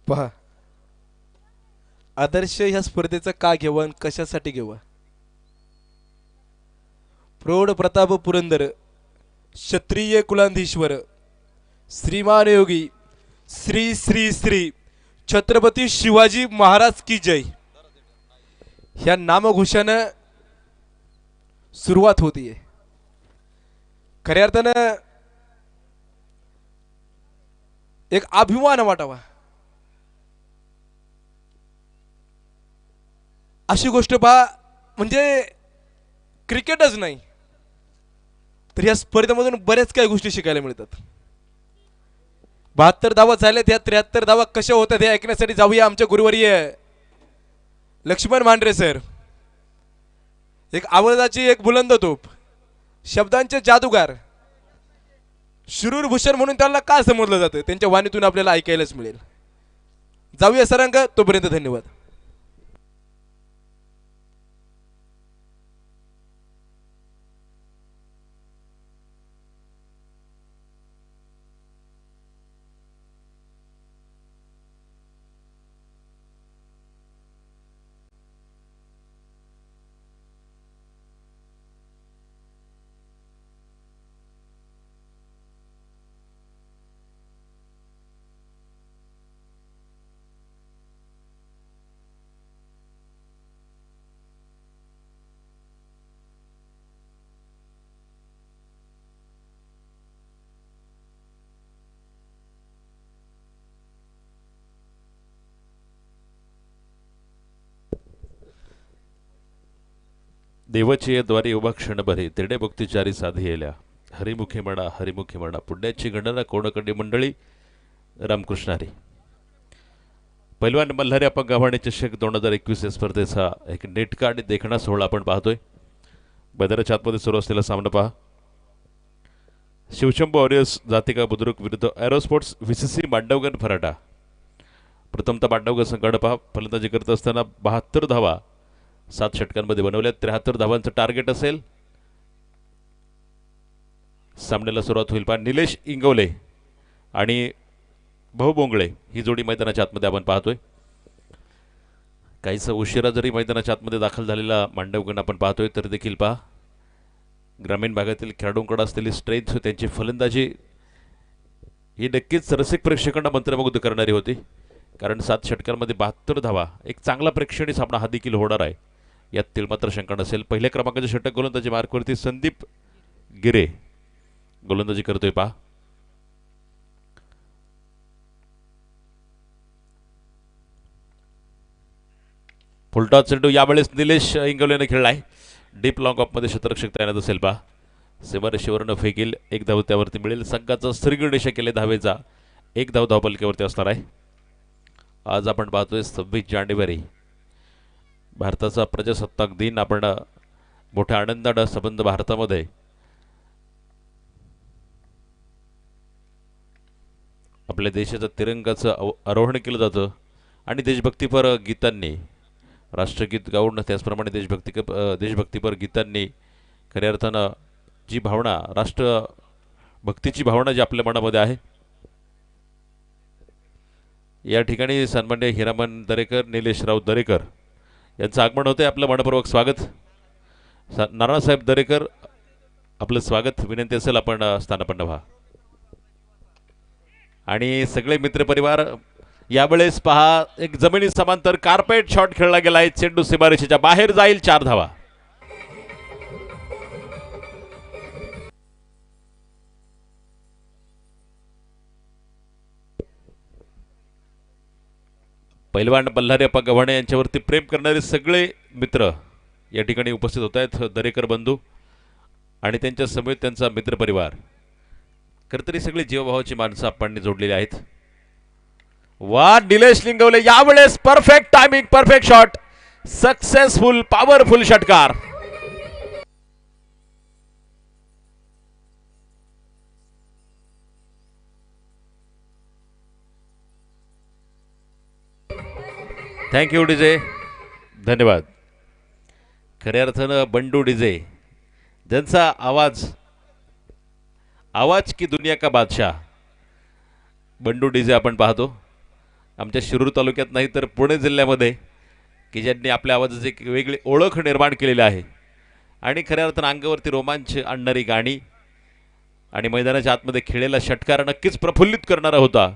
पहा आदर्श ह्या स्पर्धेचं का घेवा आणि कशासाठी घेवा. प्रौढ प्रताप पुरंदर क्षत्रिय कुलाधीश्वर श्रीमान योगी श्री श्री श्री छत्रपती शिवाजी महाराज की जय ह्या नामघोषानं सुरुवात होतीये. खऱ्या अर्थानं एक अभिमान वाटावा अशी गोष्ट पहा. म्हणजे क्रिकेटच नाही तर या स्पर्धेमधून बऱ्याच काही गोष्टी शिकायला मिळतात. 72 धावा झाल्या त्या 73 धावा कशा होतात हे ऐकण्यासाठी जाऊया आमच्या गुरुवर्य लक्ष्मण मांढरे सर. एक आवाजाची एक बुलंद तोप शब्दांचे जादूगार शिरूर भूषण म्हणून त्यांना का समजलं जातं त्यांच्या वाणीतून आपल्याला ऐकायलाच मिळेल. जाऊया सरांग तोपर्यंत धन्यवाद. देवाची द्वारे उभा क्षणभरे तिरडे भक्तिचारी साधी येल्या हरिमुखी म्हणा पुण्याची गणना कोणकंडी मंडळी रामकृष्णारी. पैलवान मल्हारी आपण गव्हाणे चषक 2021 या स्पर्धेचा एक नेटका आणि देखणा सोहळा आपण पाहतोय. बदरच्या आतमध्ये सुरू असलेला सामना पहा. शिवशंभो वॉरियर्स जातिका बुद्रुक विरुद्ध एरोस्पोर्ट्स व्हीसीसी मांडवगण फराटा. प्रथमतः मांडवगण संघाने पहा फलंदाजी करत असताना 72 धावा 7 षटकांमध्ये बनवल्या. 73 धावांचं टार्गेट असेल. सामन्याला सुरुवात होईल पहा. निलेश इंगवले आणि भाऊ बोंगळे ही जोडी मैदानाच्या आतमध्ये आपण पाहतोय. काहीसा उशिरा जरी मैदानाच्या आतमध्ये दाखल झालेला मांडवगण आपण पाहतोय तर देखील पहा ग्रामीण भागातील खेळाडूंकडे असलेली स्ट्रेंथ त्यांची फलंदाजी ही नक्कीच रसिक प्रेक्षकांना मंत्रमुग्ध करणारी होती. कारण 7 षटकांमध्ये 72 धावा एक चांगला प्रेक्षणीय सामना हा देखील होणार आहे यातील मात्र शंका नसेल. पहिल्या क्रमांकाचे षटक गोलंदाजी मार्कवरती संदीप गिरे गोलंदाजी करतोय पहा. फुलटॉस चेंडू यावेळेस निलेश इंगवलेने खेळलाय. डीप लॉंग ऑफमध्ये क्षेत्ररक्षक तयार असेल पहा. सीमारेषेवरनं फेकील 1 धाव त्यावरती मिळेल. संघाचा श्रीगणेश केले धावेचा 1 धाव धावपलकेवरती असणार आहे. आज आपण पाहतोय 26 जानेवारी भारताचा प्रजासत्ताक दिन. आपण मोठ्या आनंदाने संबंध भारतामध्ये आपल्या देशाच्या तिरंगाचं आरोहण केलं जातं आणि देशभक्तीपर गीतांनी राष्ट्रगीत गाऊन त्याचप्रमाणे देशभक्तीपर गीतांनी खऱ्या अर्थानं जी भावना राष्ट्रभक्तीची भावना जी आपल्या मनामध्ये आहे या ठिकाणी सन्माननीय हिरामन दरेकर निलेशराव दरेकर यांचं आगमन होते. आपलं मनपूर्वक स्वागत. नारायणसाहेब दरेकर आपलं स्वागत. विनंती असेल आपण स्थानापन्न व्हा. आणि सगळे मित्रपरिवार यावेळेस पहा एक जमिनी समांतर कार्पेट शॉट खेळला गेलाय. चेंडू सीमारेषेच्या बाहेर जाईल. 4 धावा. पैलवान बल्हारीप्पा गव्हाणे यांच्यावरती प्रेम करणारे सगळे मित्र या ठिकाणी उपस्थित होत आहेत. दरेकर बंधू आणि त्यांच्या समेत त्यांचा मित्रपरिवार खरतरी सगळे जीवभावाची माणसं आपण जोडलेली आहेत. वा निलेश लिंगवले यावेळेस perfect timing, perfect shot, successful powerful षटकार. थँक्यू डीजे, धन्यवाद. खऱ्या अर्थानं बंडू डीजे ज्यांचा आवाज की दुनिया का बादशाह बंडू डीजे आपण पाहतो आमच्या शिरूर तालुक्यात नाही तर पुणे जिल्ह्यामध्ये की ज्यांनी आपल्या आवाजाची एक वेगळी ओळख निर्माण केलेली आहे आणि खऱ्या अर्थानं अंगावरती रोमांच आणणारी गाणी आणि मैदानाच्या आतमध्ये खेळलेला षटकार नक्कीच प्रफुल्लित करणारा होता.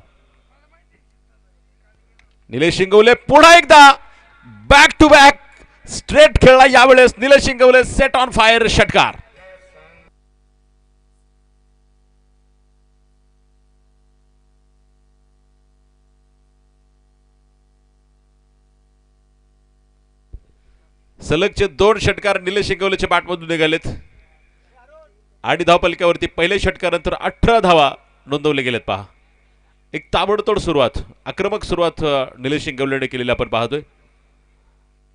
निलेश शिंगवले पुन्हा एकदा बॅक टू बॅक स्ट्रेट खेळला. यावेळेस Nilesh Shingwale set on fire षटकार. सलगचे 2 षटकार निलेश शिंगवलेच्या बॅटमधून निघालेत आणि धावपलक्यावरती पहिले षटकानंतर 18 धावा नोंदवले गेलेत. पहा एक ताबडतोड सुरुवात, आक्रमक सुरुवात निलेश शिंगवलेने केलेली आपण पाहतोय.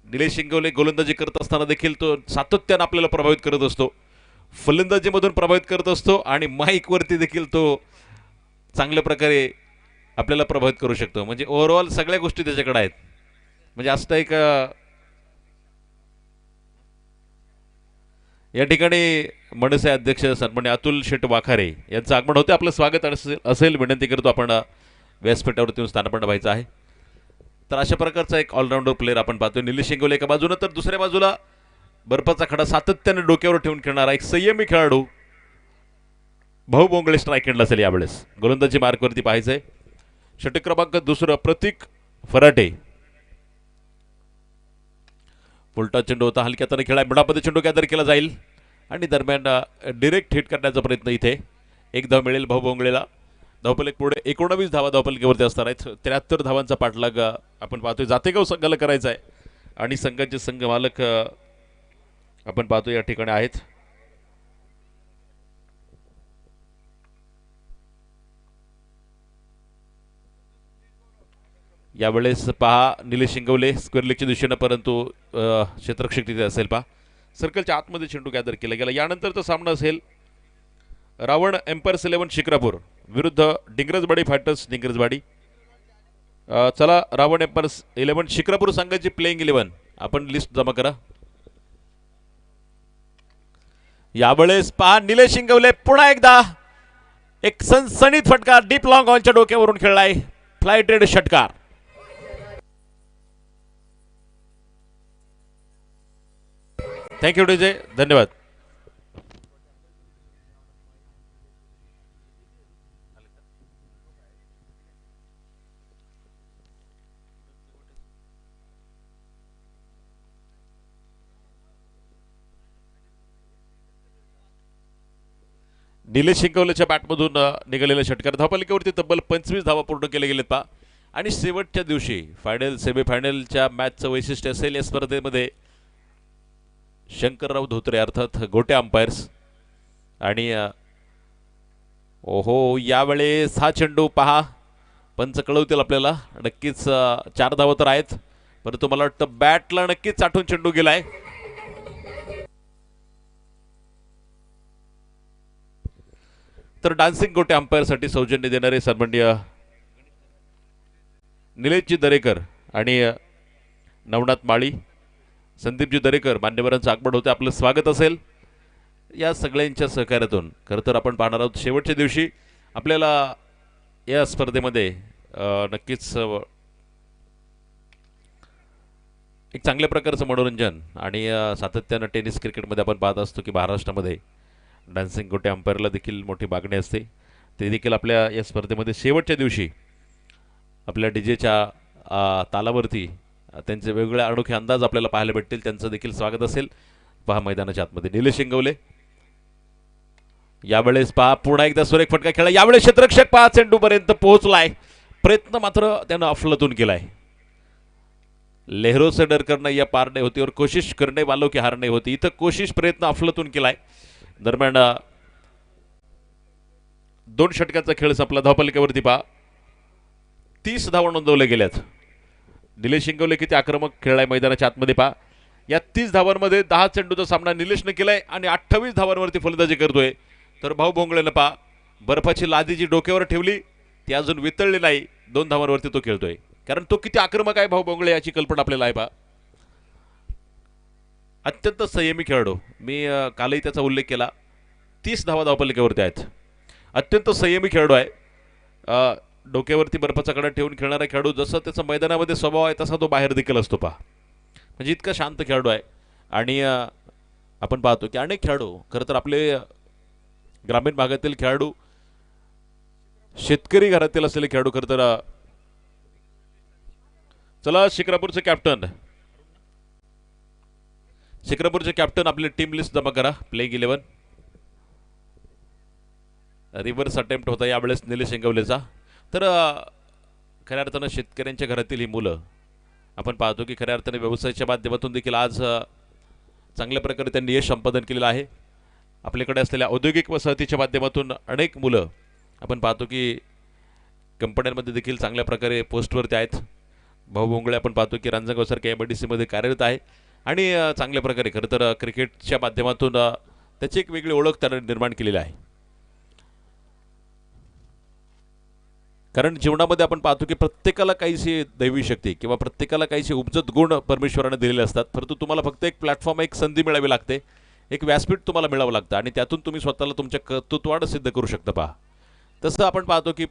निलेश शिंगवले गोलंदाजी करत असताना देखील तो सातत्याने आपल्याला प्रभावित करत असतो, फलंदाजीमधून प्रभावित करत असतो आणि माईकवरती देखील तो चांगल्या प्रकारे आपल्याला प्रभावित करू शकतो. म्हणजे ओव्हरऑल सगळ्या गोष्टी त्याच्याकडे आहेत. म्हणजे असं एक या ठिकाणी मनसे अध्यक्ष सन्मान्य अतुल शेट वाखारे यांचं आगमन होते. आपलं स्वागत असेल विनंती करतो आपण व्यासपीठावरती येऊन स्थानापन्न व्हायचं आहे. तर अशा प्रकारचा एक ऑलराऊंडर प्लेअर आपण पाहतोय निलेश शिंगवले एका बाजूला, तर दुसऱ्या बाजूला बर्फाचा खडा सातत्याने डोक्यावर ठेवून खेळणारा एक संयमी खेळाडू भाऊ बोंगळे स्ट्राईक एंडला असेल. यावेळेस गोलंदाजी मार्कवरती पाहायचंय. षटक क्रमांक 2 प्रतीक फराटे. उलटा चेंडू होता, हलक्या हाताने खेळा, मिडामध्ये चेंडू गॅदर केला जाईल आणि दरम्यान डिरेक्ट हिट करण्याचा प्रयत्न. इथे 1 धाव मिळेल भाऊ बोंगळेला. धावपलक पुढे 19 धावा धावपलकीवरती असणार आहेत. 73 धावांचा पाठलाग आपण पाहतोय जातेगाव संघाला करायचा आहे आणि संघाचे संघ मालक आपण पाहतोय या ठिकाणी आहेत. यावेळेस पहा निलेश शिंगवले स्क्वेअर लेगच्या दिशेनं, परंतु क्षेत्ररक्षक तिथे असेल. पहा सर्कलच्या आतमध्ये चेंडू गॅदर केला गेला. यानंतरचा सामना असेल रावण एम्पायर्स 11 शिक्रापूर विरुद्ध डिंगरजवाडी फायटर्स डिंगरजवाडी. चला रावण एम्पायर्स 11 शिक्रापूर संघाची प्लेइंग 11 आपण लिस्ट जमा करा. यावेळेस पहा निलेश शिंगवले पुन्हा एकदा एक सनसनीत फटका डीप लॉंग ऑनच्या डोक्यावरून खेळलाय. फ्लायटेड षटकार. थँक्यू डीजे, धन्यवाद. निलेश शिंगवलेच्या बॅटमधून निघालेला षटकार. धावपलिकेवरती तब्बल 25 धावा पूर्ण केले गेलेत. पहा आणि शेवटच्या दिवशी फायनल सेमीफायनलच्या मॅचचं वैशिष्ट्य असेल या स्पर्धेमध्ये शंकरराव धोत्रे अर्थात गोटे अंपायर्स आणि ओहो यावेळेस हा चेंडू पहा पंच कळवतील आपल्याला. नक्कीच 4 धावा तर आहेत, परंतु मला वाटतं बॅटला नक्कीच चाटून चेंडू गेलाय. तर डान्सिंग गोटे अंपायरसाठी सौजन्य देणारे सन्माननीय निलेशजी दरेकर आणि नवनाथ माळी, संदीपजी दरेकर मान्यवरांचं आगमन होते. आपलं स्वागत असेल या सगळ्यांच्या सहकार्यातून. खरं तर आपण पाहणार आहोत शेवटच्या दिवशी आपल्याला या स्पर्धेमध्ये नक्कीच एक चांगल्या प्रकारचं मनोरंजन आणि सातत्यानं टेनिस क्रिकेटमध्ये आपण पाहत असतो की महाराष्ट्रामध्ये डान्सिंग गोटे अंपायरला देखील मोठी मागणी असते. ते देखील आपल्या या स्पर्धेमध्ये शेवटच्या दिवशी आपल्या डीजेच्या तालावरती त्यांचे वेगवेगळे अनोखे अंदाज आपल्याला पाहायला भेटतील. त्यांचं देखील स्वागत असेल. पहा मैदानाच्या आतमध्ये निलेश शिंगवले. यावेळेस पहा पुन्हा एकदा सुरेख फटका खेळला. यावेळेस क्षेत्ररक्षक पहा चेंडूपर्यंत पोहोचलाय. प्रयत्न मात्र त्यानं अफलातून केलाय. लहरों से डर करना या पार नहीं होती और कोशिश करने वालों की हार नहीं होती. इथं कोशिश प्रयत्न अफलातून केलाय. दरम्यान 2 षटकांचा खेळ संपला. धावपलिकेवरती पहा 30 धावा नोंदवल्या गेल्यात. निलेश शिंगवले किती आक्रमक खेळलाय मैदानाच्या आतमध्ये पहा. या 30 धावांमध्ये 10 चेंडूचा सामना निलेशने केलाय आणि 28 धावांवरती फलंदाजी करतोय. तर भाऊ भोंगळेनं पहा बर्फाची लादी जी डोक्यावर ठेवली ती अजून वितळली नाही. 2 धावांवरती तो खेळतोय. कारण तो किती आक्रमक आहे भाऊ भोंगळे याची कल्पना आपल्याला आहे पहा. अत्यंत संयमी खेळाडू. मी कालही त्याचा उल्लेख केला. 30 धावा धावपलिकेवरती आहेत. अत्यंत संयमी खेळाडू आहे. डोक्यावरती बर्फाचा कडा ठेवून खेळणारा खेळाडू. जसं त्याचा मैदानामध्ये स्वभाव आहे तसा तो बाहेर देखील असतो पहा. म्हणजे इतका शांत खेळाडू आहे. आणि आपण पाहतो की अनेक खेळाडू खरं तर आपले ग्रामीण भागातील खेळाडू, शेतकरी घरातील असलेले खेळाडू खरं तर चला शिक्रापूरचे कॅप्टन आपली टीम लिस्ट जमा करा. प्लेइंग 11 रिव्हर्स अटेम्प्ट होता यावेळेस निलेश शिंगवलेचा. तर खऱ्या अर्थानं शेतकऱ्यांच्या घरातील ही मुलं आपण पाहतो की खऱ्या अर्थाने व्यवसायाच्या माध्यमातून देखील आज चांगल्या प्रकारे त्यांनी यश संपादन केलेलं आहे. आपल्याकडे असलेल्या औद्योगिक वसाहतीच्या माध्यमातून अनेक मुलं आपण पाहतो की कंपन्यांमध्ये देखील चांगल्या प्रकारे पोस्टवरती आहेत. भाऊ भोंगळे आपण पाहतो की रांजणगावसारख्या MIDCमध्ये कार्यरत आहे आणि चांगल्या प्रकारे खरं तर क्रिकेटच्या माध्यमातून त्याची एक वेगळी ओळख त्याने निर्माण केलेली आहे. कारण जीवनामध्ये आपण पाहतो की प्रत्येकाला काहीशी दैवी शक्ती किंवा प्रत्येकाला काहीशी उपजत गुण परमेश्वराने दिलेले असतात. परंतु तुम्हाला फक्त एक प्लॅटफॉर्म, एक संधी मिळावी लागते, एक व्यासपीठ तुम्हाला मिळावं लागतं आणि त्यातून तुम्ही स्वतःला तुमच्या कर्तृत्वानं सिद्ध करू शकता पहा. तसं आपण पाहतो की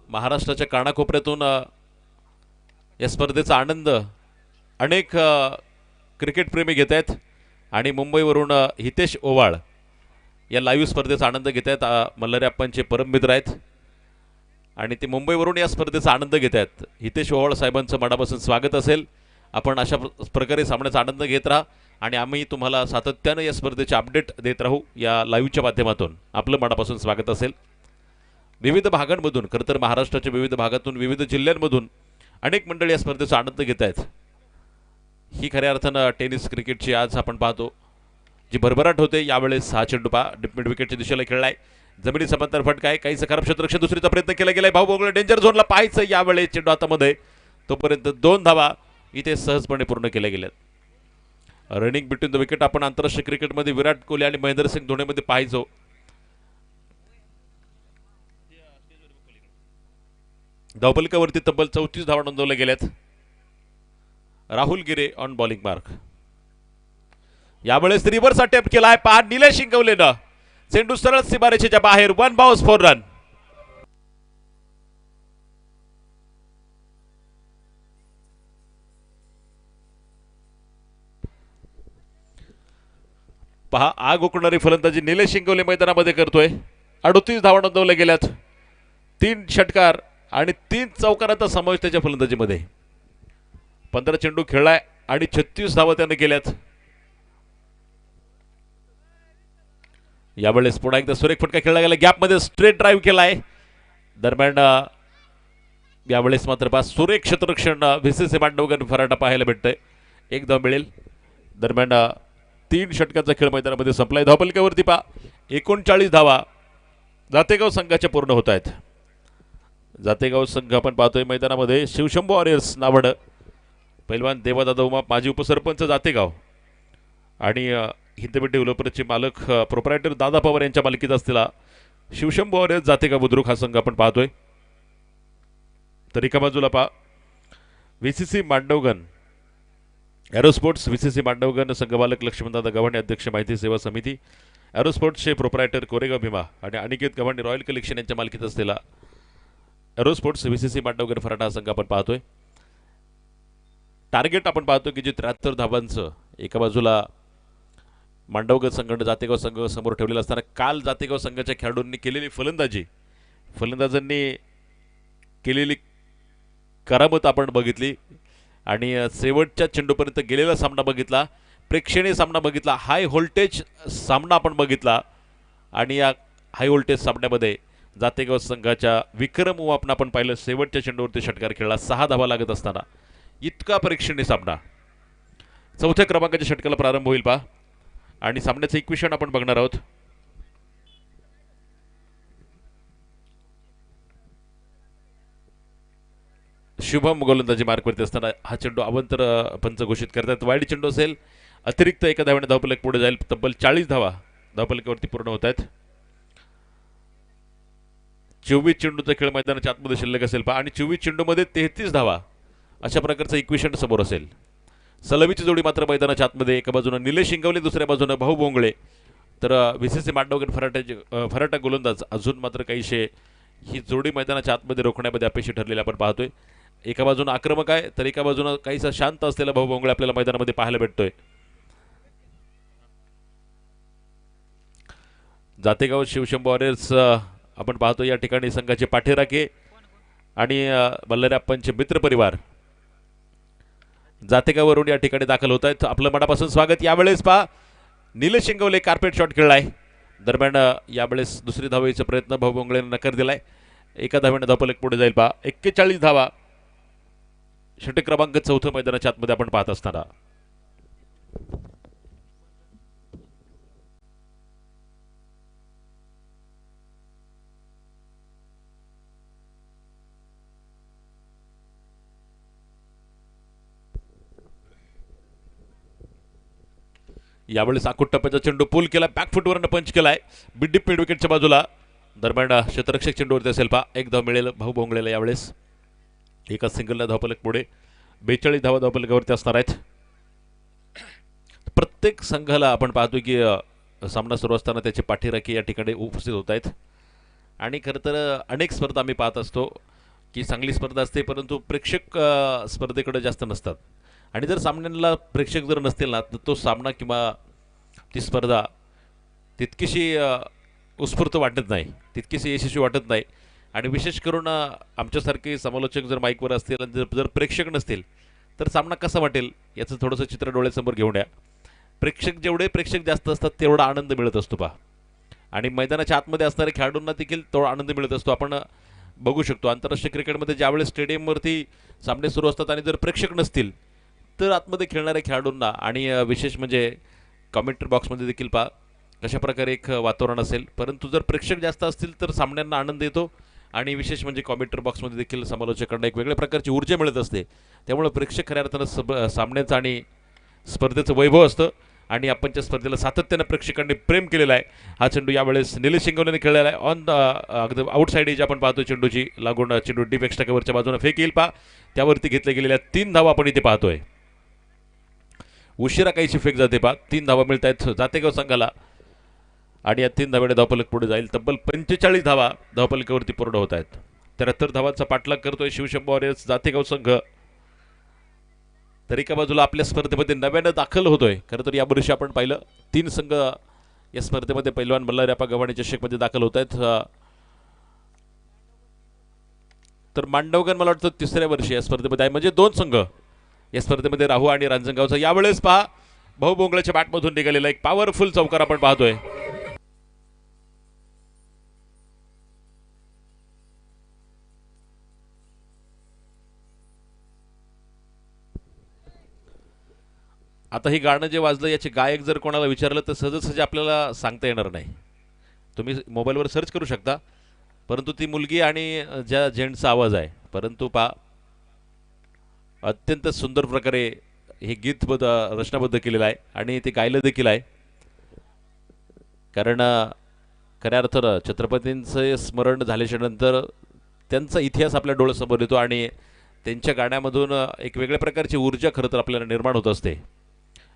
महाराष्ट्राच्या कानाकोपऱ्यातून या स्पर्धेचा आनंद अनेक क्रिकेटप्रेमी घेत आहेत आणि मुंबईवरून हितेश ओवाळ या लाईव्ह स्पर्धेचा आनंद घेत आहेत. मल्हारी अप्पांचे परम मित्र आहेत आणि ते मुंबईवरून या स्पर्धेचा आनंद घेत आहेत. हितेश ओवाळ साहेबांचं मनापासून स्वागत असेल. आपण अशा प्रकारे सामन्याचा आनंद घेत राहा आणि आम्ही तुम्हाला सातत्यानं या स्पर्धेचे अपडेट देत राहू या लाईव्हच्या माध्यमातून. आपलं मनापासून स्वागत असेल. विविध भागांमधून खरं तर महाराष्ट्राच्या विविध भागातून, विविध जिल्ह्यांमधून अनेक मंडळी या स्पर्धेचा आनंद घेत आहेत. ही खऱ्या अर्थानं टेनिस क्रिकेटची आज आपण पाहतो जी भरभराट होते. यावेळेस हा चेंडू पहा मिड विकेटच्या दिशेला खेळलाय. जमिनी समांतर फटका आहे. काहीच खराब क्षेत्ररक्षण दुसरीचा प्रयत्न केला गेलाय. भाऊ भोंगळे डेंजर झोनला पाहायचं यावेळेस चेंडू हातामध्ये. तोपर्यंत 2 धावा इथे सहजपणे पूर्ण केल्या गेल्यात. रनिंग बिटवीन द विकेट आपण आंतरराष्ट्रीय क्रिकेटमध्ये विराट कोहली आणि महेंद्रसिंग धोनीमध्ये पाहायचो. धावपलिकावरती तब्बल 34 धावा नोंदवल्या गेल्यात. राहुल गिरे ऑन बॉलिंग मार्क. यावेळेस रिव्हर्स अटेम्प्ट केलाय पहा निलेश शिंगवलेनं. चेंडू सरळ सीमारेषेच्या बाहेर. 1 बाउन्स 4 रन. पहा आग उकळणारी फलंदाजी निलेश शिंगवले मैदानामध्ये करतोय. 38 धावा नोंदवल्या गेल्यात. 3 षटकार आणि 3 चौकारांचा समावेश त्याच्या फलंदाजीमध्ये. 15 चेंडू खेळलाय आणि 36 धावा त्याने केल्यात. यावेळेस पुन्हा एकदा सुरेख फटका खेळला गेला. गॅपमध्ये स्ट्रेट ड्राईव्ह केलाय. दरम्यान यावेळेस मात्र पहा सुरेख क्षेत्ररक्षण VCC मांडवगण फराटा पाहायला भेटतंय. 1 धाव मिळेल. दरम्यान 3 षटकांचा खेळ मैदानामध्ये संपलाय. धावपलिकावरती पहा 39 धावा जातेगाव संघाच्या पूर्ण होत आहेत. जातेगाव संघ आपण पाहतोय मैदानामध्ये शिवशंभू वॉरियर्स नावडं, पैलवान देवादादा उमा, माजी उपसरपंच जातेगाव आणि हिंदवी डेव्हलपरचे मालक प्रोप्रायटर दादा पवार यांच्या मालकीत असलेला शिवशंभू वॉरियर्स जातेगाव बुद्रुक हा संघ आपण पाहतोय. तर एका बाजूला पहा VCC Mandavgan aerosports, VCC Mandavgan संघमालक लक्ष्मणदादा Gavhane, अध्यक्ष माहिती सेवा समिती, एरोस्पोर्ट्सचे प्रोप्रायटर कोरेगाव भीमा आणि अनिकेत गव्हाणे रॉयल कलेक्शन यांच्या मालकीत असलेला एरोस्पोर्ट्स व्हीसीसी मांडवगण फराटा हा संघ आपण पाहतोय. टार्गेट आपण पाहतो की जे 73 धावांचं एका बाजूला मांडवगड संघाने जातेगाव संघ समोर ठेवलेलं असताना काल जातेगाव संघाच्या खेळाडूंनी केलेली फलंदाजांनी केलेली करामत आपण बघितली आणि शेवटच्या चेंडूपर्यंत गेलेला सामना बघितला, प्रेक्षणीय सामना बघितला, हाय व्होल्टेज सामना आपण बघितला आणि या हाय व्होल्टेज सामन्यामध्ये जातेगाव संघाच्या विक्रम उमापन आपण पाहिलं. शेवटच्या चेंडूवरती षटकार खेळला, 6 धावा लागत असताना इतका प्रेक्षणीय सामना. 4थ्या क्रमांकाच्या षटकाला प्रारंभ होईल पहा आणि सामन्याचं इक्वेशन आपण बघणार आहोत. शुभम गोलंदाजी मार्कवरती असताना हा चेंडू अवंतर पंच घोषित करतात. वाईड चेंडू असेल, अतिरिक्त एका धाव्याने धावफलक पुढे जाईल. तब्बल 40 धावा धावफलकावरती पूर्ण होत आहेत. 24 चेंडूचा खेळ मैदानाच्या आतमध्ये शिल्लक असेल पहा आणि 24 चेंडूमध्ये 33 धावा अशा प्रकारचं इक्वेशन समोर असेल. सलमीची जोडी मात्र मैदानाच्या आतमध्ये, एका बाजूनं निलेश इंगवले, दुसऱ्या बाजूनं भाऊ बोंगळे. तर व्हीसीसी मांडवगण फराटा गोलंदाज अजून मात्र काहीशे ही जोडी मैदानाच्या आतमध्ये रोखण्यामध्ये अपयशी ठरलेली आपण पाहतोय. एका बाजूनं आक्रमक आहे तर एका बाजूनं काहीसा शांत असलेला भाऊ बोंगळे आपल्याला मैदानामध्ये पाहायला भेटतोय. जातेगाव शिवशंभू वॉरियर्स आपण पाहतो या ठिकाणी संघाचे पाठीराखे आणि बल्लारप्पांचे मित्रपरिवार जातेगाववरून या ठिकाणी दाखल होत आहेत. आपलं मनापासून स्वागत. यावेळेस पहा निलेश इंगवले कार्पेट शॉट खेळलाय. दरम्यान यावेळेस दुसरी धावेचा प्रयत्न भाऊ बोंगळेने नकार दिलाय. एका धावेने धावफलक पुढे जाईल पहा. 41 धावा षटक क्रमांक 4 मैदानाच्या आतमध्ये आपण पाहत असताना यावेळेस आकुट टप्प्याचा चेंडू पूल केला, बॅकफुटवरनं पंच केलाय मिड विकेटच्या बाजूला. दरम्यान क्षेत्ररक्षक चेंडूवरती असेल पहा. एक धाव मिळेल भाऊ बोंगळेला. यावेळेस एका सिंगलला धावफलक पुढे. 42 धावा धावफलकावरती असणार आहेत. प्रत्येक संघाला आपण पाहतो की सामना सुरू असताना त्याचे पाठीराखी या ठिकाणी उपस्थित होत आहेत आणि खरं तर अनेक स्पर्धा आम्ही पाहत असतो की चांगली स्पर्धा असते परंतु प्रेक्षक स्पर्धेकडे जास्त नसतात आणि जर सामन्याला प्रेक्षक जर नसतील ना तर तो सामना किंवा ती स्पर्धा तितकीशी उत्स्फूर्त वाटत नाही, तितकीशी यशस्वी वाटत नाही. आणि विशेष करून आमच्यासारखे समालोचक जर माईकवर असतील आणि जर प्रेक्षक नसतील तर सामना कसा वाटेल याचं थोडंसं चित्र डोळ्यासमोर घेऊन या. जेवढे प्रेक्षक जास्त असतात तेवढा आनंद मिळत असतो पहा आणि मैदानाच्या आतमध्ये असणाऱ्या खेळाडूंना देखील तेवढा आनंद मिळत असतो. आपण बघू शकतो आंतरराष्ट्रीय क्रिकेटमध्ये ज्यावेळेस स्टेडियमवरती सामने सुरू असतात आणि जर प्रेक्षक नसतील तर आतमध्ये खेळणाऱ्या खेळाडूंना आणि विशेष म्हणजे कॉमेंट्री बॉक्समध्ये देखील पहा कशा प्रकारे एक वातावरण असेल. परंतु जर प्रेक्षक जास्त असतील तर सामन्यांना आनंद येतो आणि विशेष म्हणजे कॉमेंट्री बॉक्समध्ये देखील समालोचकांना एक वेगळ्या प्रकारची ऊर्जा मिळत असते. त्यामुळे प्रेक्षक खऱ्या अर्थानं सामन्याचं आणि स्पर्धेचं वैभव असतं आणि आपणच्या स्पर्धेला सातत्यानं प्रेक्षकांनी प्रेम केलेला आहे. हा चेंडू यावेळेस निलेश इंगवलेने खेळलेला आहे. ऑन द अगदी आउटसाईड एज आपण पाहतो चेंडूची लागून चेंडू डीप एक्स्ट्रा कव्हरच्या बाजूने फेक येईल पहा. त्यावरती घेतल्या गेलेल्या 3 धावा आपण इथे पाहतोय. उशिरा काहीशी फेक जाते पहा. 3 धावा मिळत आहेत जातेगाव संघाला आणि या 3 धाव्याने धावफलक पुढे जाईल. तब्बल 45 धावा धावफलकावरती पूर्ण होत आहेत. 73 धावांचा पाठलाग करतोय शिवशंभू वॉरियर्स जातेगाव संघ. तर एका बाजूला आपल्या स्पर्धेमध्ये नव्यानं दाखल होतोय. खरं तर यावर्षी आपण पाहिलं 3 संघ या स्पर्धेमध्ये पैलवान मल्हारप्पा गव्हाणे चषकमध्ये दाखल होत आहेत. तर मांडवगण मला वाटतं 3ऱ्या वर्षी या स्पर्धेमध्ये आहे म्हणजे 2 संघ या स्पर्धेमध्ये राहू आणि रांजणगावचा. यावेळेस पहा भाऊ बोंगळेच्या बॅटमधून निघालेला एक पॉवरफुल चौकार आपण पाहतोय. आता हे गाणं जे वाजलं याचे गायक जर कोणाला विचारलं तर सहजासहजी आपल्याला सांगता येणार नाही तुम्ही मोबाईलवर सर्च करू शकता, परंतु ती मुलगी आणि ज्या जेंट्सचा आवाज आहे, परंतु अत्यंत सुंदर प्रकारे हे गीत रचनाबद्ध केलेलं आहे आणि ते गायलं देखील आहे. कारण खऱ्या अर्थानं छत्रपतींचे स्मरण झाल्याच्या नंतर त्यांचा इतिहास आपल्या डोळ्यासमोर येतो आणि त्यांच्या गाण्यामधून एक वेगळ्या प्रकारची ऊर्जा खरं तर आपल्याला निर्माण होत असते.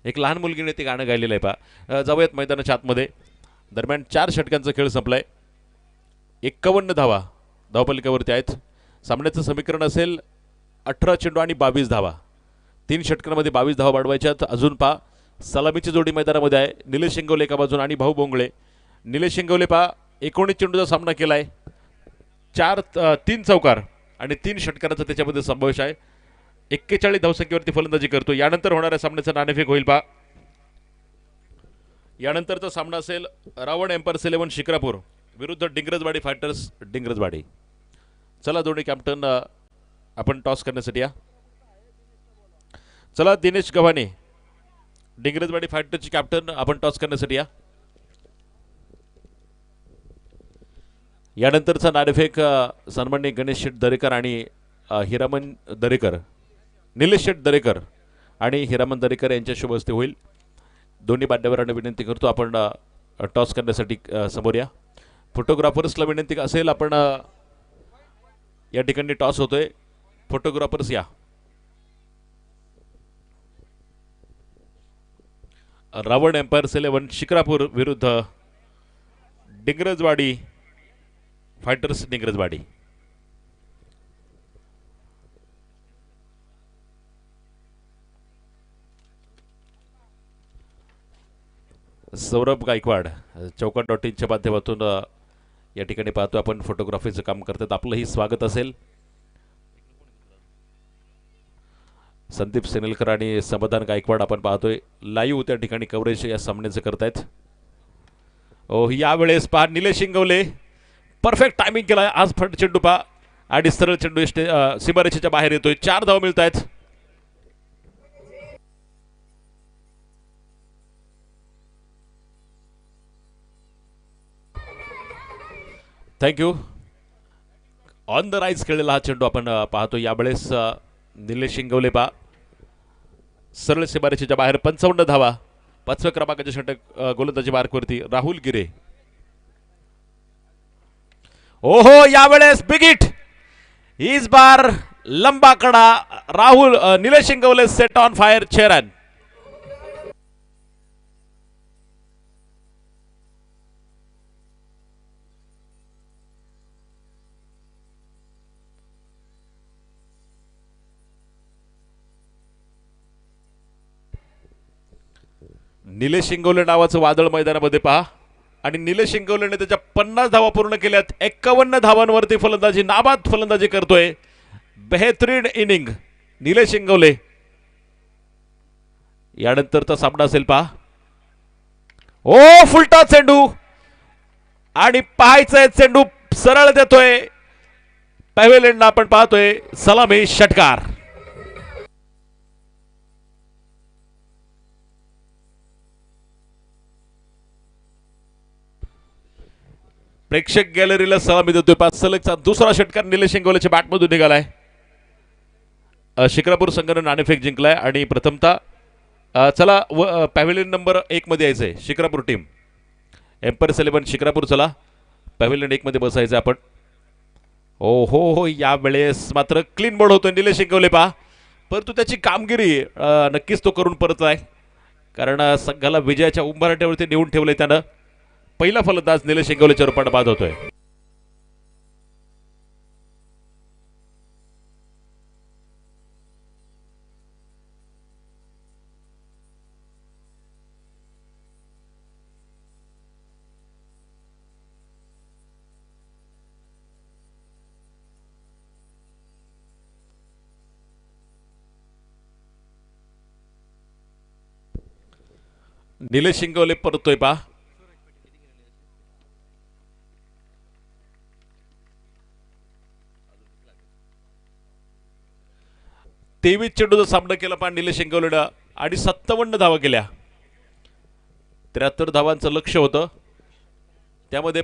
एक लहान मुलगीने ते गाणं गायलेलं आहे. जाऊयात मैदानाच्या आतमध्ये. दरम्यान 4 षटकांचा खेळ संपलाय. 51 धावा धावपलिकावरती आहेत. सामन्याचं समीकरण असेल 18 चेंडू आणि 22 धावा. 3 षटकांमध्ये 22 धावा वाढवायच्यात. अजून सलामीची जोडी मैदानामध्ये आहे. निलेश शिंगवले एका बाजून आणि भाऊ बोंगळे. निलेश शिंगवले 19 चेंडूचा सामना केलाय. 3 चौकार आणि 3 षटकारांचा त्याच्यामध्ये समावेश आहे. 41 धावसंख्येवरती फलंदाजी करतो. यानंतर होणाऱ्या सामन्याचा नाणेफेक होईल यानंतरचा सामना असेल रावण एम्पायर्स 11 शिक्रापूर विरुद्ध डिंगरजवाडी फायटर्स डिंगरजवाडी. चला दोन्ही कॅप्टन आपण टॉस करण्यासाठी या. चला दिनेश गव्हाणे डिंगरजवाडी फायटर्सचे कॅप्टन आपण टॉस करण्यासाठी या. यानंतरचा नाणेफेक सन्माननीय गणेश शेठ दरेकर आणि हिरामन दरेकर, निलेश शेठ दरेकर आणि हिरामन दरेकर यांच्या शुभ हस्ते होईल. दोन्ही मान्यवरांना विनंती करतो आपण टॉस करण्यासाठी समोर या. फोटोग्राफर्सला विनंती असेल आपण या ठिकाणी टॉस होतोय. फोटोग्राफर्स या. रावण एम्पायर्स 11 शिक्रापूर विरुद्ध डिंगरजवाडी फायटर्स डिंगरजवाडी. सौरभ गायकवाड चौका.inच्या माध्यमातून या ठिकाणी पाहतो आपण फोटोग्राफीचं काम करतात. आपलंही स्वागत असेल. संदीप सेनेलकर आणि समाधान गायकवाड आपण पाहतोय लाईव्ह त्या ठिकाणी कव्हरेज या सामन्याचं करतायत. यावेळेस निलेश शिंगवले परफेक्ट टायमिंग केला. आज फट चेंडू आणि सरळ चेंडू सीमारेषेच्या बाहेर येतोय. 4 धावा मिळत आहेत. थँक्यू. ऑन द राईज खेळलेला हा चेंडू आपण पाहतो. यावेळेस निलेश शिंगवले सरळ सीमारेषेच्या बाहेर 55 धावा. 5व्या क्रमांकाचे षटक गोलंदाजी मार्कवरती राहुल गिरे. ओहो यावेळेस बिगिट इस बार लंबा कडा. Rahul Nilesh Shingwale set on fire 6 run. Nilesh Shingwale नावाचं वादळ मैदानामध्ये आणि निलेश शिंगवलेने त्याच्या 50 धावा पूर्ण केल्यात. 51 धावांवरती फलंदाजी नाबाद फलंदाजी करतोय. बेहतरीन इनिंग निलेश शिंगवले. यानंतरचा सामना असेल फुलटा चेंडू आणि पाहायचंय चेंडू सरळ देतोय पॅव्हेलियनला. आपण पाहतोय सलामी षटकार. प्रेक्षक गॅलरीला सलामी देतोय. 5 सलगचा दुसरा षटकार निलेश शिंगवलेच्या बॅटमधून निघालाय. शिक्रापूर संघानं नाणेफेक जिंकलाय आणि प्रथमतः चला पॅव्हेलियन नंबर 1 मध्ये यायचंय. Shikrapur team empires 11 Shikrapur. चला पॅव्हेलियन 1 मध्ये बसायचं आपण. हो यावेळेस मात्र क्लीन बोर्ड होतोय निलेश शिंगवले परंतु त्याची कामगिरी नक्कीच तो करून परतलाय. कारण संघाला विजयाच्या उंबरठ्यावरती नेऊन ठेवलंय त्यानं. पहिला फलंदाज निलेश शिंगवलेच्या रूपाने बाद होतोय. निलेश शिंगवले परतोय 23 चेंडूचा सामना केला निलेश शिंगवलेनं आणि 57 धावा केल्या. 73 धावांचं लक्ष होतं. त्यामध्ये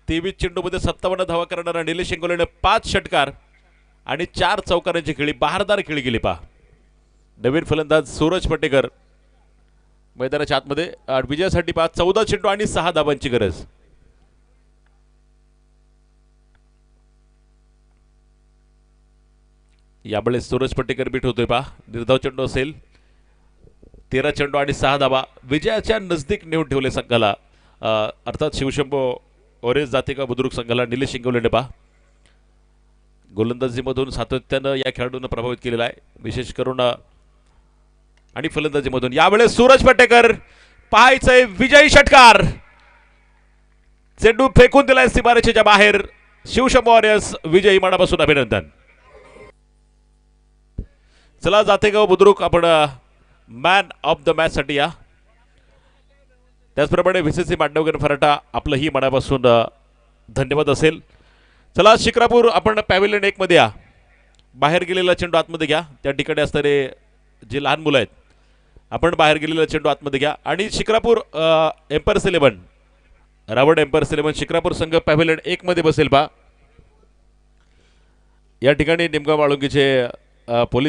23 चेंडूमध्ये 57 धावा करणारा निलेश इंगोलेने 5 षटकार आणि 4 चौकारांची खेळी, बहारदार खेळी केली. नवीन फलंदाज सूरज पटेकर मैदानाच्या आतमध्ये. विजयासाठी 14 चेंडू आणि 6 धावांची गरज. यावेळेस सूरज पटेकर बीट होतोय. निर्धाव चेंडू असेल. 13 चेंडू आणि 6 धावा विजयाच्या नजदीक नेऊन ठेवले संघाला, अर्थात शिवशंभो ओरेस जातिका बुद्रुक संघाला. निलेश इंगोलेने गोलंदाजीमधून सातत्यानं या खेळाडूंना प्रभावित केलेला आहे, विशेष करून आणि फलंदाजीमधून. यावेळेस सूरज पटेकर पाहायचंय विजयी षटकार. चेंडू फेकून दिलाय सीमारेषेच्या बाहेर. शिवशंभो वॉरियर्स विजयी, मनापासून अभिनंदन. चला जातेगाव बुद्रुक आपण मॅन ऑफ द मॅच साठी या. त्याचप्रमाणे व्हीसीसी मांडवगण फराटा आपलंही मनापासून धन्यवाद असेल. चला शिक्रापूर आपण पॅव्हिलियन 1 मध्ये या. बाहेर गेलेला चेंडू आतमध्ये घ्या. त्या ठिकाणी असणारे जे लहान मुलं आहेत आपण बाहेर गेलेला चेंडू आतमध्ये घ्या. आणि Shikrapur empires 11 Robert empires 11 Shikrapur संघ पॅव्हिलियन 1 मध्ये बसेल. या ठिकाणी निमगाव वाळुंगीचे पोलीस